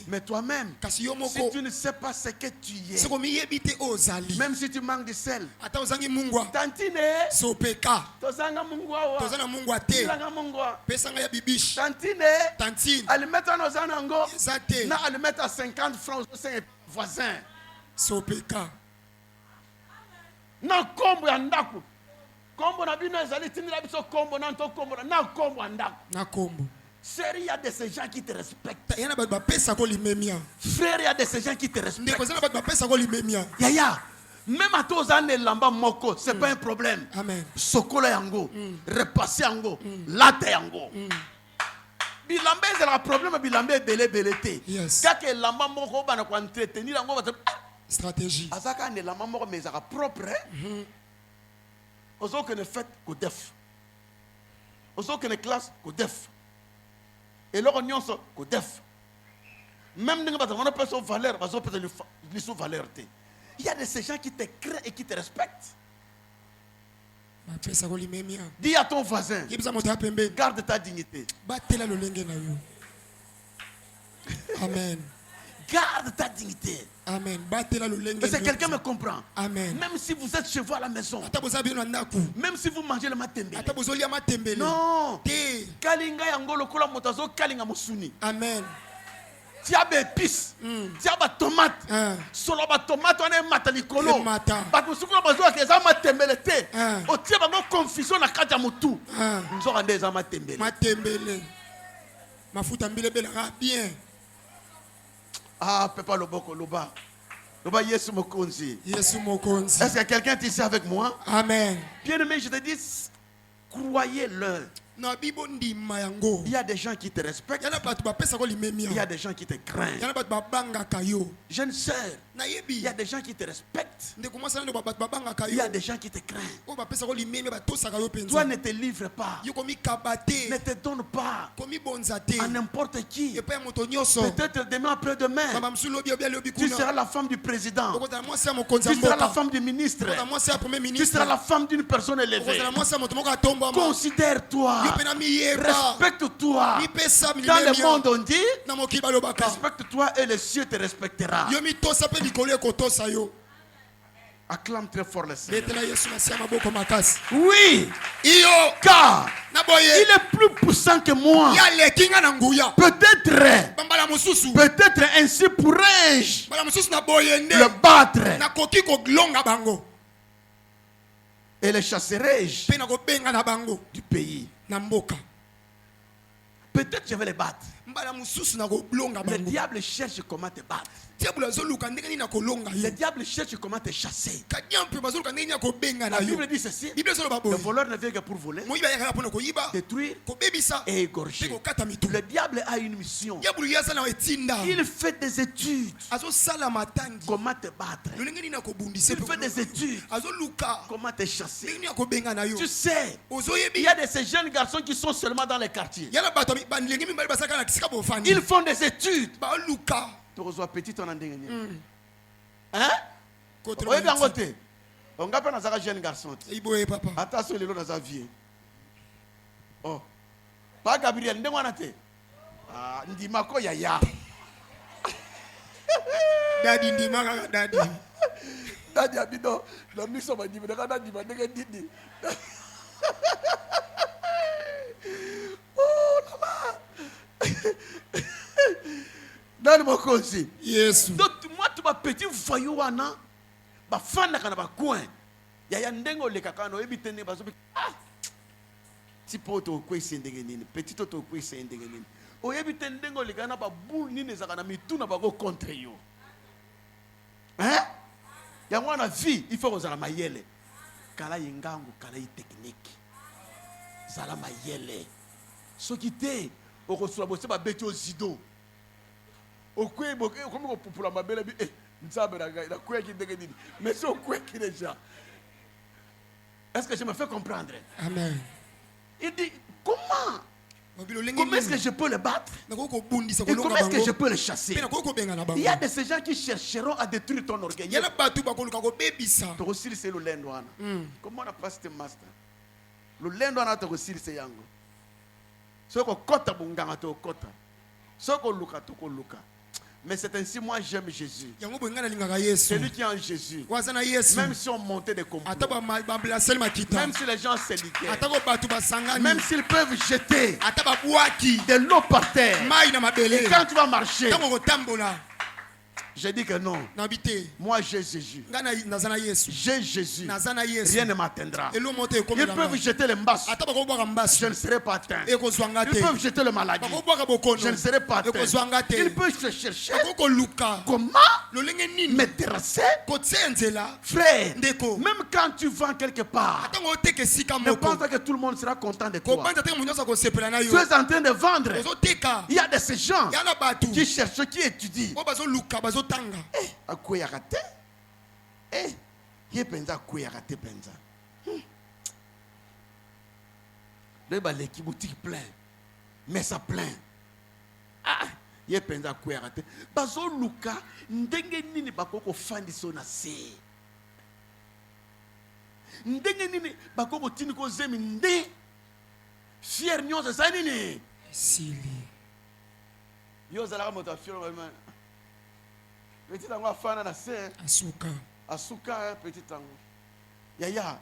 Mais toi-même, si tu ne sais pas ce que tu es, même si tu manques de sel, tantine, tantine, elle met en ozanango, elle met à 50 francs aux voisins. Non, comme yandaku. Kombo na bino ezali tindila biso kombo na nto kombo na kombo andako. Na kombo. Frère, il y a de ces gens qui te respectent. Yana ba pesa ko limemia. Frère, il y a de ces gens qui te respectent. Ndeko zana ba pesa ko limemia. Yaya, même à tous anne lamba moko, c'est pas un problème. Amen. Sokola yango, repasser yango, latte yango. Bilambe c'est le problème bilambe belé. Yes. Kaka lamba moko bana ko entretenir yango ba stratégie. Azaka ne lamba moko mais ça propre. Aux autres ne fait qu'au def. Aux autres ne classe qu'au def. Et leur union sont qu'au def. Même si on n'a pas son valeur, on n'a pas son valeur. Il y a de ces gens qui te créent et qui te respectent. Dis à ton voisin, garde ta dignité. Amen. Garde ta dignité. Amen. Mais si quelqu'un me comprend. Amen. Même si vous êtes chez vous à la maison. Même si vous mangez le matin. Non. Kalinga yangolo kola motazo kalinga musuni. Amen. tu as des épices, tu as des tomates. Solo des tomates, on est matalikolo. Parce que ce qu'on a besoin, c'est ça matembelete. Au tiers, on a confusion na kata mutu. Nous sommes des amatembele. Matembele. Mafuta mbele bela bien. Ah, papa loboko loba. Loba Yesu mokonzi. Yesu mokonzi. Est-ce que quelqu'un est ici avec moi? Amen. Bien-aimé, je te dis, croyez-le. Il y a des gens qui te respectent. Il y a des gens qui te craignent. Jeune sœur, il y a des gens qui te respectent. Il y a des gens qui te craignent. Toi, ne te livre pas. Ne te donne pas à n'importe qui. Peut-être demain après-demain, tu seras la femme du président. Tu seras la femme du ministre. Tu seras la femme d'une personne élevée. Considère-toi. Respecte-toi. Dans le monde on dit, respecte-toi et le ciel te respectera. Acclame très fort le Seigneur. Oui, car il est plus puissant que moi. Peut-être ainsi pourrais-je le battre et le chasserai-je du pays. Peut-être je vais les battre. Le diable cherche comment te battre. Le diable cherche comment te chasser. La Bible dit ceci: le voleur ne vient que pour voler, détruire et égorger. Le diable a une mission. Il fait des études comment te battre. Il fait des études comment te chasser. Tu sais, il y a de ces jeunes garçons qui sont seulement dans les quartiers. Ils font des études. Tu reçois petit ton ending. Hein? Oui, bien côté. On n'a pas un jeune garçon. Attention, il est dans sa vie. Oh. Pas Gabriel, ne m'en a-t-il? Ah, Ndimako Yaya. Daddy, Ndimaka, Daddy. Daddy, Abido, la mission m'a dit, mais Daddy, m'a dit. Oh, là-bas. Dans le mokosi. Yes. Donc moi tu vas petit voyou ana ba fana kana ba coin. Ya ndengo le kakano ebitene ba so ah. Ti poto ko sendenge nini. Petit toto ko sendenge nini. O ebitene ndengo le kana ba bul nini zakana mituna ba go contre yo. Hein? Ya mwana vie, il faut ozala mayele. Kala yengangu, kala yi technique. Zala mayele. Soki te o ko so ba se ba beti o zido. Mais c'est au quoi qui déjà. Est-ce que je me fais comprendre? Amen. Il dit comment? Comment est-ce que je peux le battre? Et comment est-ce que je peux le chasser? Il y a de ces gens qui chercheront à détruire ton orgueil. Tu aussi c'est le lendouana. Comment on a passé ce master? Le lendouana tu aussi c'est yango. Ce qu'on kota bunganga to kota. Ce qu'on luka to ko luka. Mais c'est ainsi, moi j'aime Jésus. C'est lui qui est en Jésus. Même si on montait des complots, même si les gens s'éliquaient, même s'ils peuvent jeter de l'eau par terre, et quand tu vas marcher, j'ai dit que non. Moi j'ai Jésus. J'ai Jésus. Rien ne m'atteindra. Ils peuvent jeter les mbasses. Je ne serai pas atteint. Ils peuvent jeter le maladie. Je ne serai pas atteint. Ils peuvent se chercher. Comment me terrasser? Frère, même quand tu vends quelque part, ne pense pas que tout le monde sera content de toi. Tu es en train de vendre. Il y a de ces gens qui cherchent, qui étudient. A quoi y a raté? Il pensa quoi y a raté pensa. Le balai qui boutique plein, mais ça plein. Ah, il pensa quoi y a raté. Bazo Luka, ndenge nini bakoko fandi sona se. Ndenge nini bakoko tini ko zemi nde. Fier nyonza sa nini. Sili. Yo zalaka moto fier vraiment. Petit tango afana na se. Asuka. Asuka petit tango. Yaya.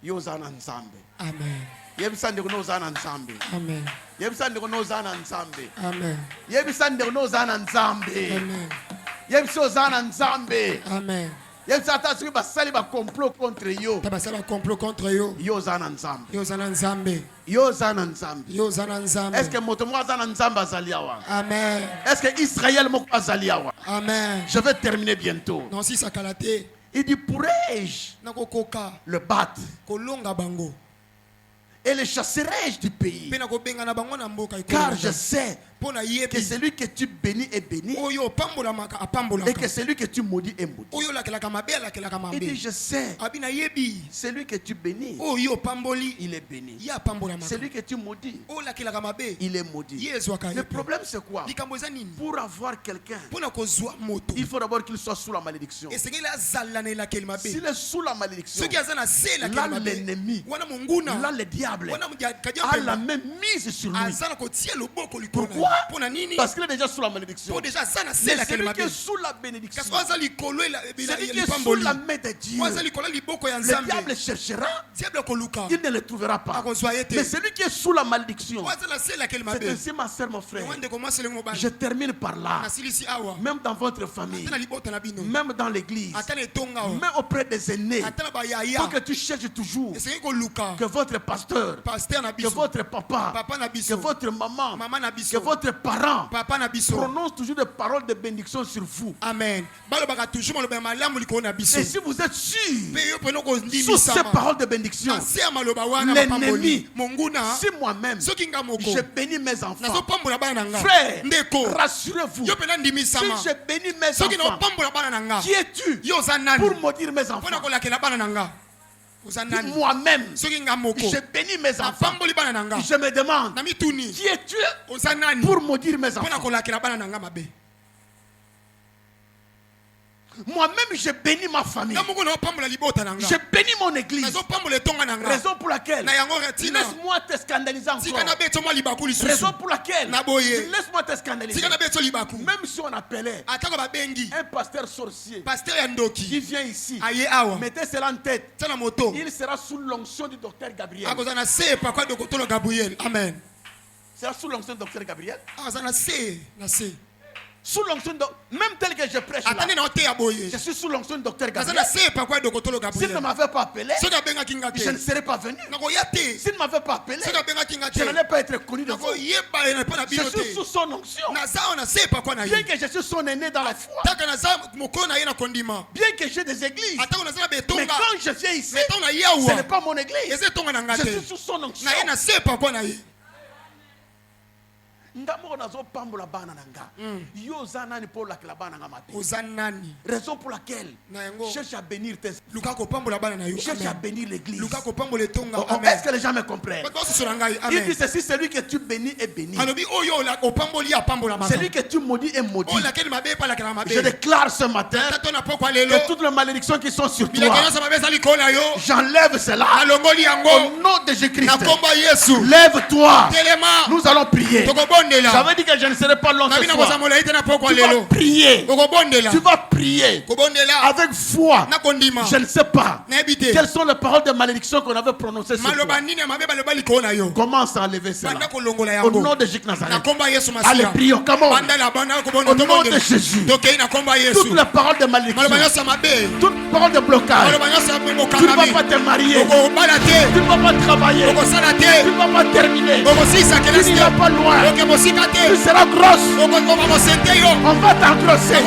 Yo zana nzambe. Amen. Yebisande kuno zana nzambe. Amen. Amen. Amen. Complot contre yo. Complot contre yo. Yo zana nzambe. Yo zana nzambe. Yo zana nzambe. Yo zana nzambe. Est-ce que motomo zana nzambe azaliawa? Amen. Est-ce que Israël moko azaliawa? Amen. Je vais terminer bientôt. Non si ça kalaté. Il dit pourrais-je le battre et le chasserai-je du pays? Car je sais que celui que tu bénis est béni et que celui que tu maudis est maudit. Il dit je sais, celui que tu bénis, il est béni. Celui que tu maudis, il est maudit. Le problème c'est quoi? Pour avoir quelqu'un, il faut d'abord qu'il soit sous la malédiction. S'il est sous la malédiction, là l'ennemi, là le diable a la même mise sur lui. Pourquoi? Parce qu'il est déjà sous la malédiction. Mais celui qui est sous la bénédiction, celui qui est sous la main de Dieu, le diable cherchera, il ne le trouvera pas. Mais celui qui est sous la malédiction, c'est ainsi ma soeur, mon frère. Je termine par là. Même dans votre famille, même dans l'église, même auprès des aînés, il faut que tu cherches toujours que votre pasteur, que votre papa, que votre maman, que votre parent prononce toujours des paroles de bénédiction sur vous. Amen. Et si vous êtes sûr sur ces paroles de bénédiction, l'ennemi, si moi-même je bénis mes enfants, frère, rassurez-vous, si je bénis mes enfants, qui es-tu pour maudire mes enfants? Moi-même, je bénis mes enfants. Je me demande, qui es-tu pour maudire mes enfants? Moi-même, je bénis ma famille. Je bénis mon église. Raison pour laquelle, laisse-moi te scandaliser encore. Raison pour laquelle, laisse-moi te scandaliser. Même si on appelait un pasteur sorcier qui vient ici, mettez cela en tête, il sera sous l'onction du docteur Gabriel. Amen. Sera sous l'onction du docteur Gabriel. Sous l'onction même tel que je prêche là, je suis sous l'onction du docteur Gabriel. S'il ne m'avait pas appelé, je ne serais pas venu. S'il ne m'avait pas appelé, je n'allais pas être connu de vous. Je suis sous son onction. Bien que je suis son aîné dans la foi, bien que j'ai des églises, mais quand je viens ici, ce n'est pas mon église. Je suis sous son onction. Raison pour laquelle cherche à bénir tes cherche à bénir l'église. Est-ce que les gens me comprennent? Il dit ceci, celui que tu bénis est béni, celui que tu maudis est maudit. Je déclare ce matin que toutes les malédictions qui sont sur toi, j'enlève cela au nom de Jésus-Christ. Lève-toi, nous allons prier. J'avais dit que je ne serai pas long ce soir. Tu vas prier. Tu vas prier avec foi. Je ne sais pas quelles sont les paroles de malédiction qu'on avait prononcées sur toi. Commence à enlever cela. Au nom de Jésus Nazareth. Allez, prions. Comment? Au nom de Jésus. Toutes les paroles de malédiction, toutes paroles de blocage. Tu ne vas pas te marier. Tu ne vas pas travailler. Tu ne vas pas terminer. Tu n'iras pas loin. Tu seras grosse. On va t'engrosser. On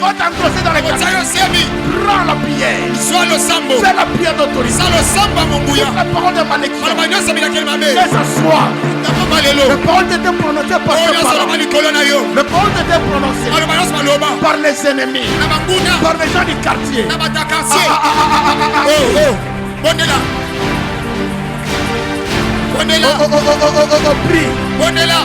va t'engrosser dans les quartiers. Prends la prière. Fais la prière d'autorité. Toute la parole de malédiction. Laisse-toi. La parole de Dieu prononcée par tes parents. La parole de Dieu prononcée par les ennemis, par les gens du quartier. Prie. Prie. Bondela.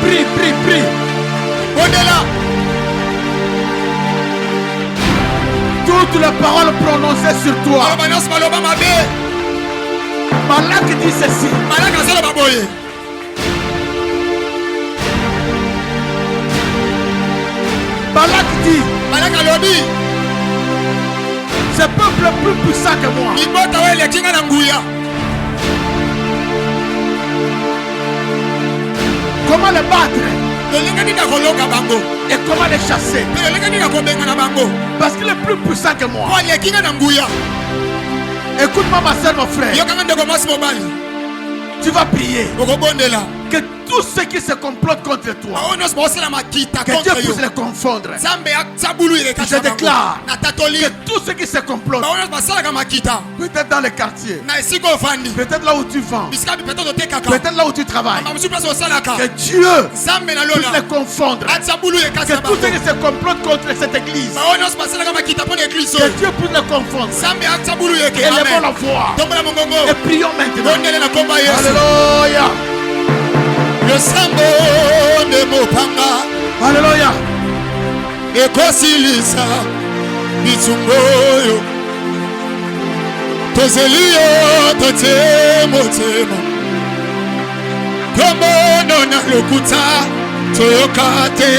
Prie. les paroles prononcées sur toi. Balak dit ceci. Balak dit, ce peuple est plus puissant que moi. Comment le battre? Et comment les chasser? Parce qu'il est plus puissant que moi. Écoute-moi ma soeur, mon frère. Tu vas prier que tous ceux qui se complotent contre toi, que Dieu puisse les confondre. Je déclare que tous ceux qui se complotent, peut-être dans les quartiers, peut-être là où tu vends, peut-être là où tu travailles, que Dieu puisse les confondre. Que tous ceux qui se complotent contre cette église, que Dieu puisse les confondre. Élevons la voix et prions maintenant. Alléluia. Le sambo de mopanga. Alléluia. Ekosilisa bitumboyo. Tozelio totemotemo. Komono na lokuta toyokate.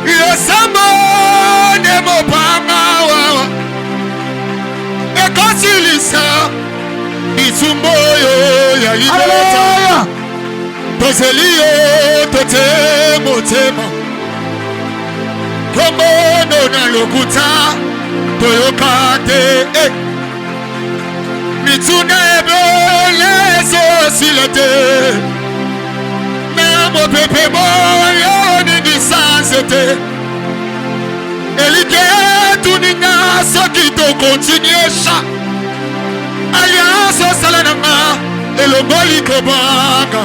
Le sambo de mopanga wawa. Ekosilisa bitumboyo ya libota. Tozelio totemotema. Komono na lokuta toyokate. Mituna ebele sosilete. Namo pepe moyo nini sansete. Elike tuninga sokito continue cha. Alliance salanama eloboli kobanga.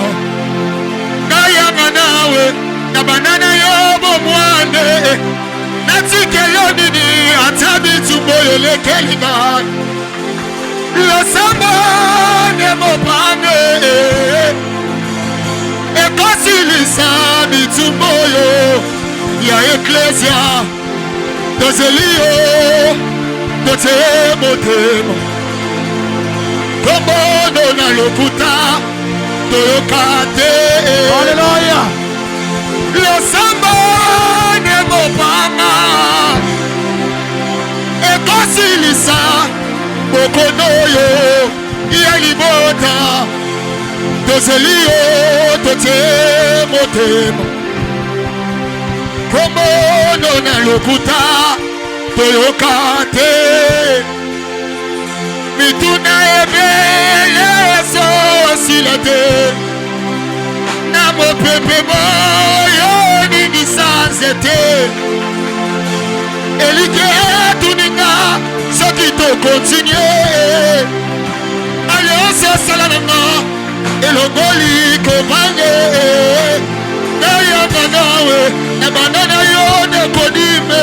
Nayanga nawe na banana yobo mwande. Natike yonini atabi tumboyo lekelinga. Le samba ne mopange. Ekosilisa bitumboyo ya eklesia. Tozelio totemotemo. Komono na lokuta toyokate. Alléluia. Le samba ne mopanga. Ekosilisa bokonoyo ya libota. Tozelio totemotemo. Komono na lokuta toyokate. Mituna ebele sosilate. Namo pepe moyo nini sansete. Elike tuninga soki to continue. Alliance salanama elongoli kobange. Nayanga nawe na banana yo ne kodime.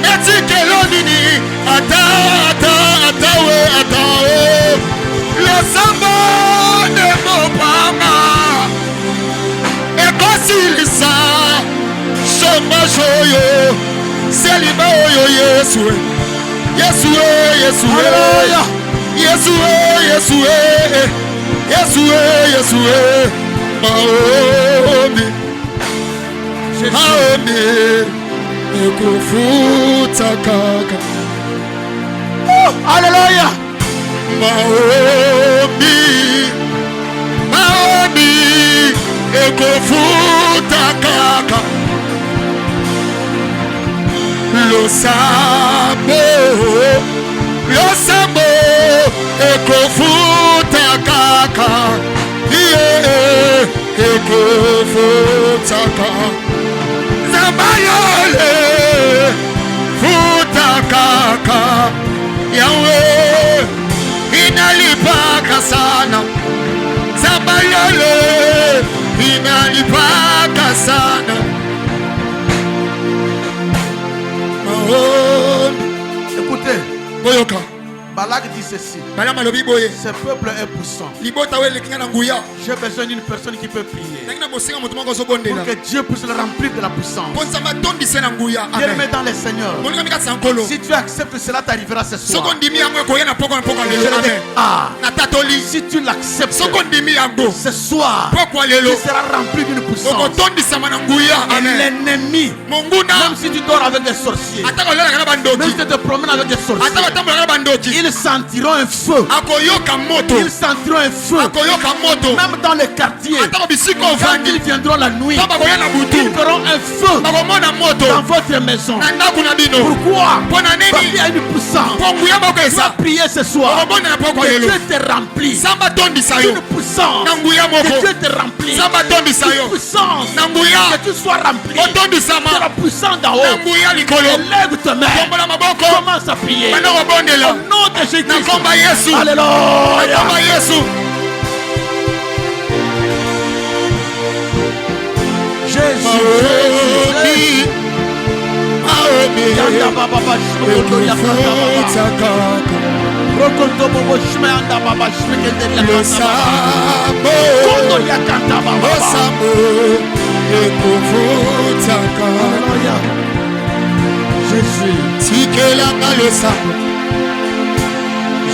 Natike lonini atawe. Le samba ne mopanga. Ekosilisa shomajoyo. Selima oyo Yesu. Alléluia. Yesu. Maombi. Ekofuta kaka. Alléluia. Maombi ekofuta kaka. Lo sambo ekofuta kaka. Ekofuta kaka. Zabayole futa kaka. Yahweh inalipaka sana. Zabayole inalipaka sana. Écoutez, Boyoka. Balak dit ceci. Ce peuple est puissant. J'ai besoin d'une personne qui peut prier pour que Dieu puisse le remplir de la puissance. Bien-aimé dans le Seigneur, si tu acceptes cela, t'arrivera ce soir. Si tu l'acceptes ce soir, tu seras rempli d'une puissance. Et l'ennemi, même si tu dors avec des sorciers, même si tu te promènes avec des sorciers, ils sentiront un feu. Ils sentiront un feu. Même dans les quartiers, quand ils viendront la nuit, ils verront un feu dans votre maison. Pourquoi? Parce qu'il y a une puissance. Tu vas prier ce soir. Que Dieu te remplisse. Une puissance. Que Dieu te remplisse. Une puissance. Que tu sois rempli de la puissance d'en haut. Lève tes mains. Commence à prier. Au nom de Jésus. Alléluia. Jésus. Yanda baba bashmoto yakanda baba. Rokoto bobo shmanda baba shmekende yakanda baba. Kondo yakanda baba. Osamo ekuvutaka. Alléluia. Jésus. Tikelanga le sabo.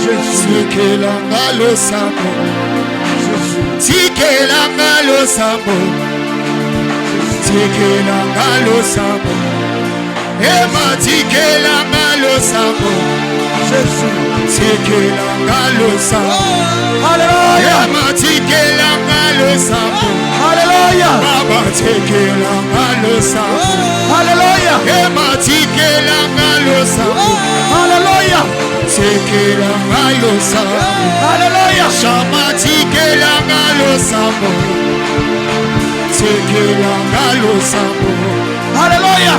Jésus. Tikelanga le sabo. Jésus. Tikelanga le sabo. Tikelanga le sabo. Ema tikelanga le sabo. Jésus. Tikelanga le sabo. Alléluia. Ema tikelanga le sabo. Alléluia. Baba tikelanga le sabo. Alléluia. Ema tikelanga le sabo. Alléluia. Tikelanga le sabo. Alléluia. Shama tikelanga le sabo. Tikelanga le sabo. Alléluia.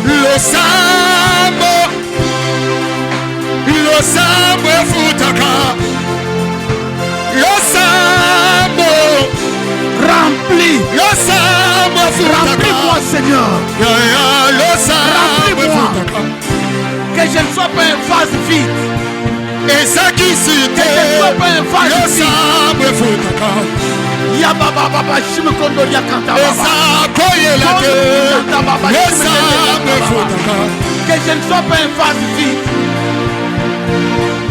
Lo sambo futaka. Lo sambo rempli. Lo sambo futaka. Remplis-moi, Seigneur. Lo sambo futaka. Que je ne sois pas un vase vide. Et ça qui cite. Que je ne sois pas un vase vide. Lo sambo futaka. Ya baba baba shime kondo ya kanta baba. Esa koye la te. Esa me futaka. Que je ne sois pas un vase vide.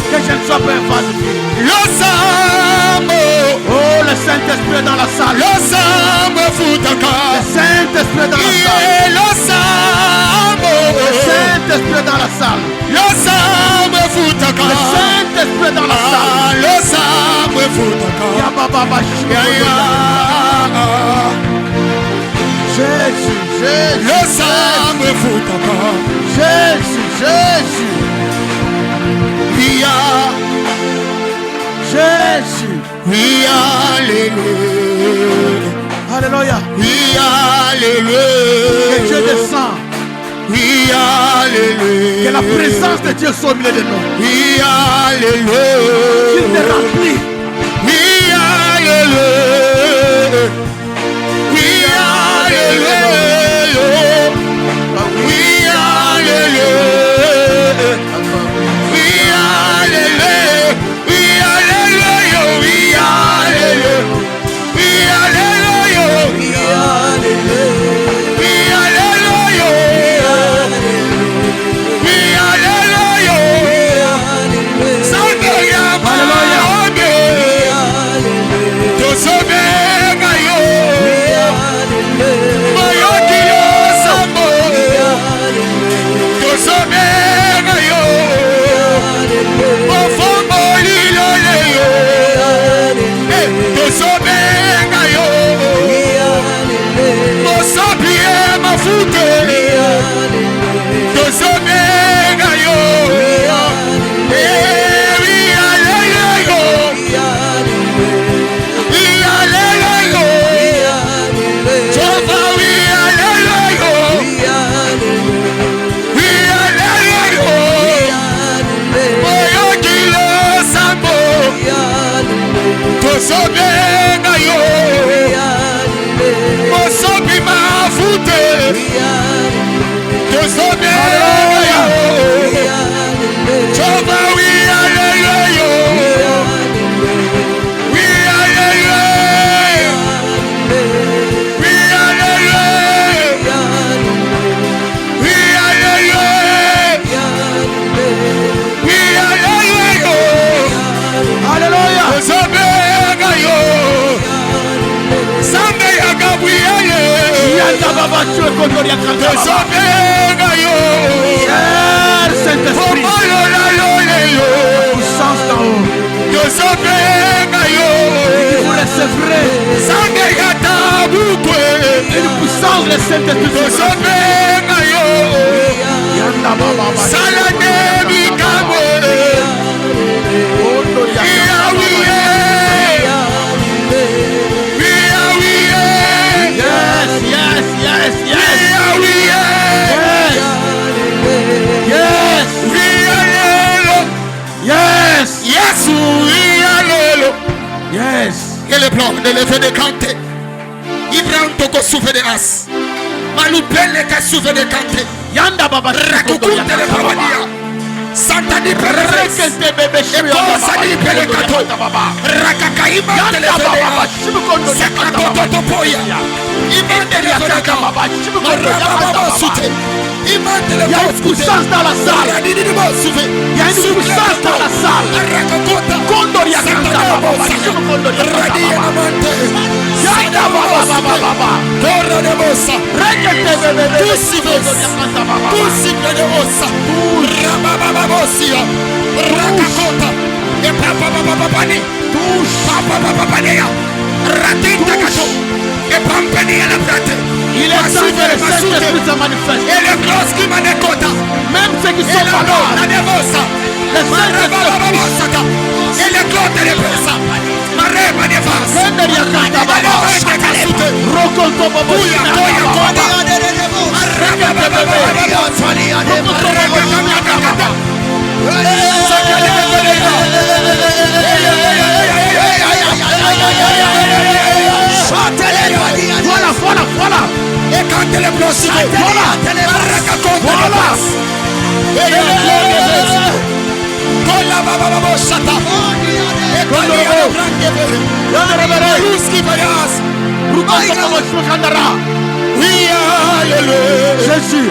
Que je ne sois pas un vase vide. Le sambo. Oh, le Saint-Esprit est dans la salle. Le sambo futaka. Le Saint-Esprit est dans la salle. Le sambo. Le Saint-Esprit est dans la salle. Le sambo futaka. Le Saint-Esprit est dans la salle. Le sambo futaka. Ya baba baba shime. Jésus, Jésus, le sambo futaka. Jésus, Jésus, Jésus, alléluia, alléluia, alléluia. Que Dieu descend. Alléluia. Que la présence de Dieu soit au milieu de nous. Alléluia. Qu'il te remplit. Alléluia. Jehovah Saint-Esprit. Puissance d'en haut. C'est vrai. Une puissance de Saint-Esprit. Yes. Et le plan de lever de canter. Ibrahim toko souffle de as. Manu pelle ka souffle de canter. Yanda baba rakukute le babadia. Santa di perez. Et cosa di pelle kato. Rakakaima de le baba. Sakato poya. Iman de le baba. Marababa soute. Iman de le baba. Il y a une puissance dans la salle. Il y a une puissance dans la salle. Kondoria kanta baba. Yanda baba baba. Corra de mossa. Rekete bebe. Tusi de mossa. Rababa bossia. Rakakota. Et papa pani. Papa pania. Ratinta kato. Et pampani à la plate. Il est temps que le Saint-Esprit se manifeste. Et les grosses qui m'en écoutent. Même ceux qui sont pas là. La devosa. Le Saint-Esprit. Et les clottes de l'Épersa. Marema de face. Kenderia kanta baba. Rokonto baba. Kuya. Marema baba. Voilà. Et quand elle est bloquée, voilà. Jésus.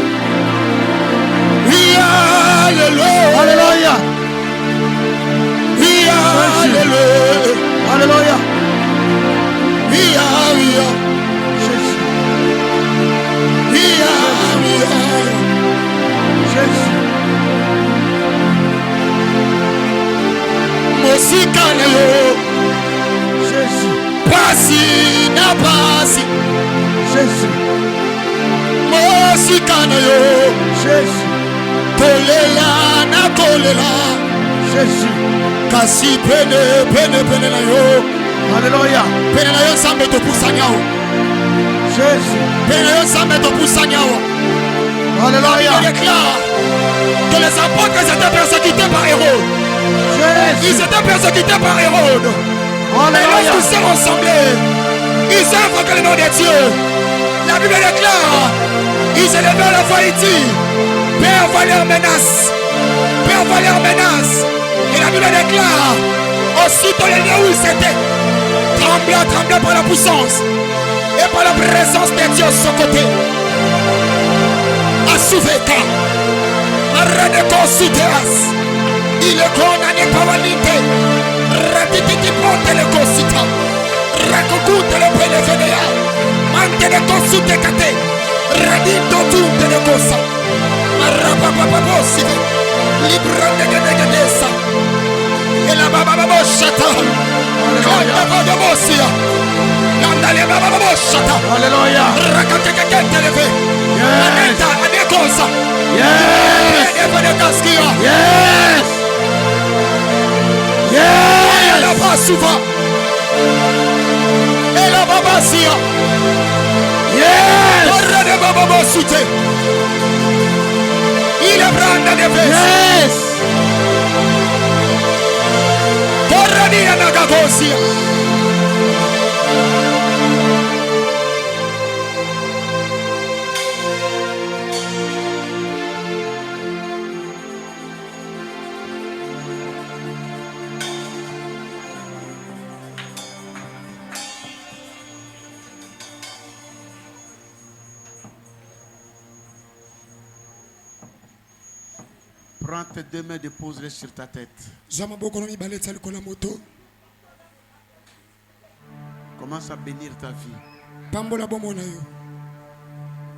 Alléluia. Alléluia. Jésus. Pasi na pasi. Jésus. Mosikana yo. Jésus. Kolela na kolela. Jésus. Kasi pene na yo. Alléluia. Pene na yo sambe to pusanyao. Jésus. Pene na yo sambe to pusanyao. Alléluia. Il déclare que les apôtres étaient persécutés par Hérode. Jésus. Ils étaient persécutés par Hérode. Mais lorsqu'ils sont rassemblés, ils œuvrent que le nom de Dieu. La Bible déclare, ils se levèrent la foi et dit, Père va leur menace. Père va leur menace. Et la Bible déclare, aussitôt les lieux où ils étaient, tremblant par la puissance et par la présence de Dieu sur son côté. Asuveka, Areneko Suteas, il est condamné par l'unité. Ratititi ponte le cosita, Rakukute le Pelefenea, Mante le Kosute Kate, Radito Tunte le Cosa, Marapapaposi, Librande de Negadesa, et la Baba Chata, Kanda de Bossia, Kanda le Baba Chata, Alléluia. Rakateke leve, Aneta, Anekosa, Yes. Yes. Yes. Elle va souvent. Elle va basia. Yes. Il est branda de fes. Yes. Corradi anagagosia. Prends tes deux mains, dépose-les sur ta tête. Commence à bénir ta vie.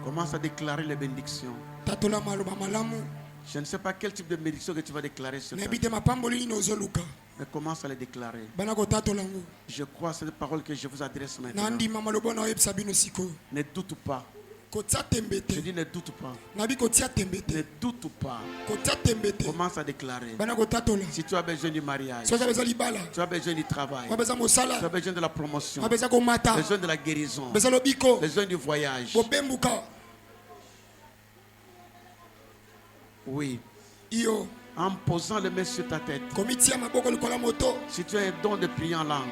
Commence à déclarer les bénédictions. Je ne sais pas quel type de bénédiction que tu vas déclarer ce temps. Mais commence à les déclarer. Je crois à cette parole que je vous adresse maintenant. Ne doute pas. Je dis ne doute pas. Ne doute pas. Commence à déclarer. Si tu as besoin du mariage, tu as besoin du travail, tu as besoin de la promotion, besoin de la guérison, besoin du voyage. Oui. En posant les mains sur ta tête. Si tu as un don de prier en langue,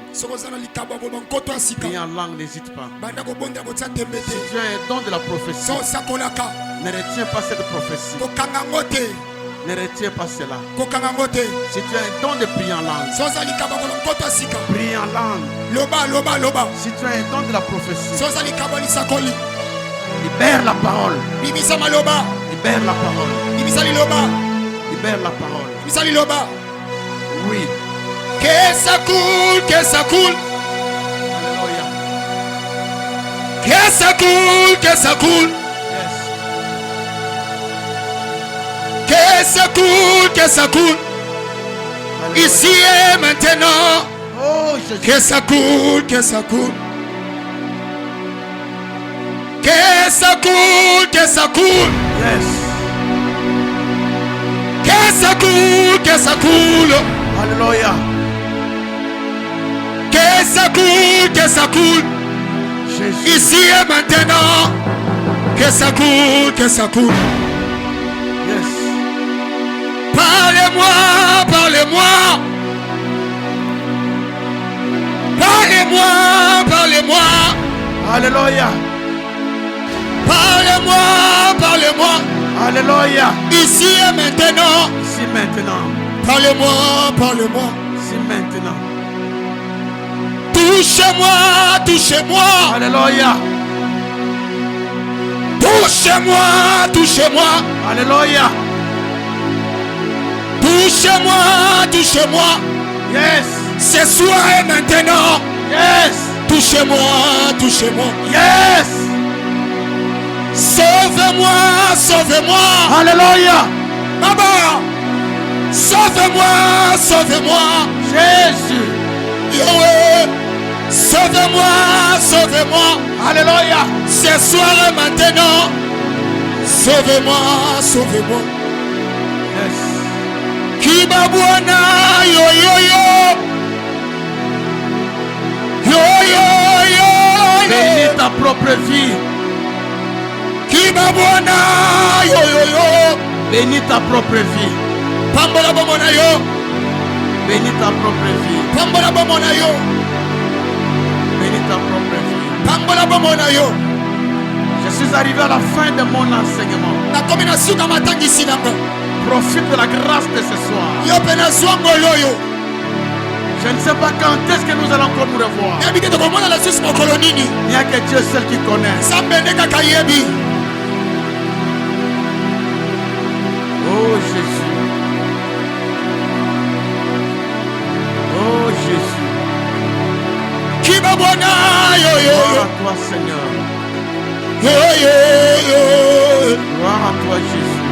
prier en langue, n'hésite pas. Si tu as un don de la prophétie, ne retiens pas cette prophétie. Ne retiens pas cela. Si tu as un don de prier en langue, prie en langue. Si tu as un don de la prophétie, libère la parole. Libère la parole. Libère la parole. Oui. Que ça coule, que ça coule. Alléluia. Que ça coule, que ça coule. Yes. Que ça coule, que ça coule. Alléluia. Ici et maintenant. Oh, Jésus. Que ça coule, que ça coule. Que ça coule, que ça coule. Yes. Que ça coule. Alléluia. Que ça coule. Jésus. Ici et maintenant. Que ça coule, que ça coule. Yes. Parlez-moi, parlez-moi. Parlez-moi, parlez-moi. Alléluia. Parlez-moi, parlez-moi. Alléluia. Ici et maintenant. Ici maintenant. Parlez-moi, parlez-moi. Ici maintenant. Touchez-moi, touchez-moi. Alléluia. Touchez-moi, touchez-moi. Alléluia. Touchez-moi, touchez-moi. Yes. Ce soir et maintenant. Yes. Touchez-moi, touchez-moi. Yes. Sauvez-moi, sauvez-moi. Alléluia. Baba. Sauvez-moi, sauvez-moi. Jésus. Yahweh. Sauvez-moi, sauvez-moi. Alléluia. Ce soir et maintenant. Sauvez-moi, sauvez-moi. Yes. Kibabwana, yo yo yo. Yo yo yo. Bénis ta propre vie. Kibabwana, yo yo yo. Bénis ta propre vie. Pambola bomona yo. Bénis ta propre vie. Pambola bomona yo. Bénis ta propre vie. Pambola bomona yo. Je suis arrivé à la fin de mon enseignement. Na komina suka matangisi nango. Profite de la grâce de ce soir. Yo pena zwango loyo. Je ne sais pas quand est-ce que nous allons encore nous revoir. Yabike to komona la susi mokolo nini. Il n'y a que Dieu seul qui connaît. Sambene kaka yebi. Oh Jésus. Oh Jésus. Kibabwana yo yo Gloire yo. à toi Seigneur. Yo yo yo. Gloire à toi Jésus.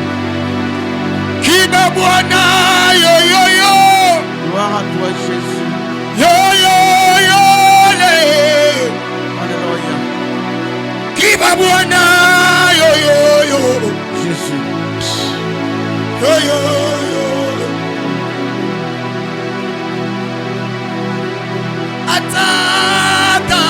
Kibabwana yo yo yo. Gloire à toi Jésus. Yo yo yo le. Alléluia. Kibabwana yo yo yo. Jésus. Yo yo yo. Ataka.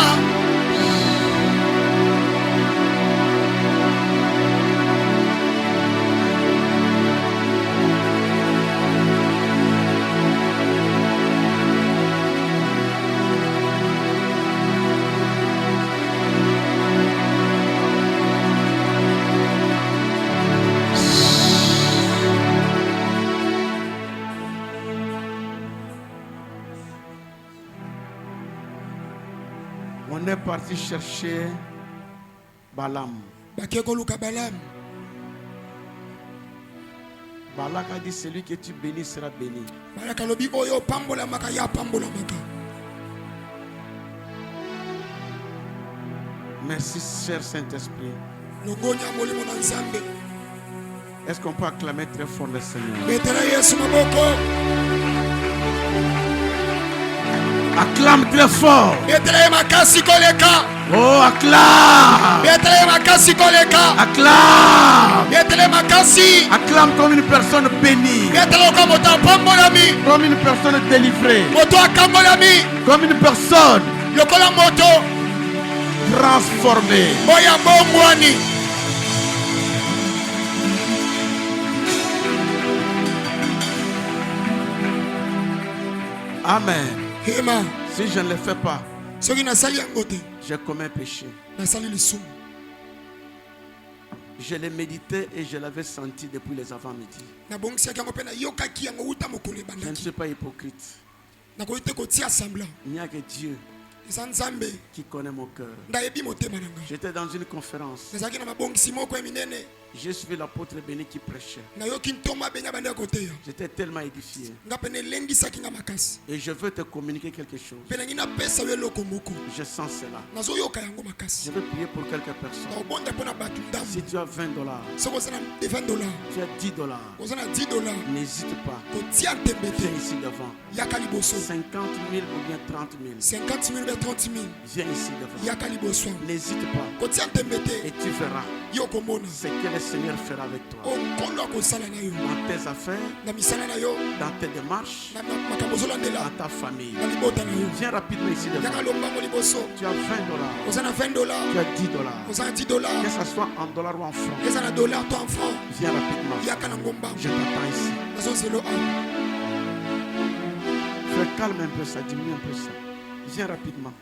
On est parti chercher Balaam. Bakekoluka Balaam. Balak a dit celui que tu bénis sera béni. Balaka lobi oyo pambola maka ya pambola maka. Merci cher Saint-Esprit. Est-ce qu'on peut acclamer très fort le Seigneur? Acclame très fort. Oh, acclame. Acclame. Acclame comme une personne bénie. Comme une personne délivrée. Comme une personne transformée. Amen. Si je ne le fais pas, je commets péché. Je l'ai médité et je l'avais senti depuis les avant-midi. Je ne suis pas hypocrite. Il n'y a que Dieu qui connaît mon cœur. J'étais dans une conférence. J'ai suivi l'apôtre béni qui prêchait. J'étais tellement édifié. Et je veux te communiquer quelque chose. Je sens cela. Je veux prier pour quelques personnes. Si tu as $20, tu as $10, n'hésite pas. Viens ici devant. 50 000 ou bien 30 000. Viens ici devant. N'hésite pas. Et tu verras ce que le Seigneur fera avec toi. Dans tes affaires, dans tes démarches, dans ta famille. Viens rapidement ici devant. Tu as $20, tu as $10. Que ce soit en dollars ou en francs. Viens rapidement. Je t'attends ici. Frère, calme un peu ça, diminue un peu ça. Viens rapidement.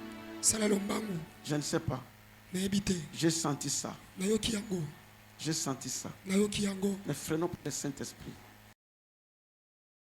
Je ne sais pas. J'ai senti ça. J'ai senti ça. Mais freinons pour le Saint-Esprit.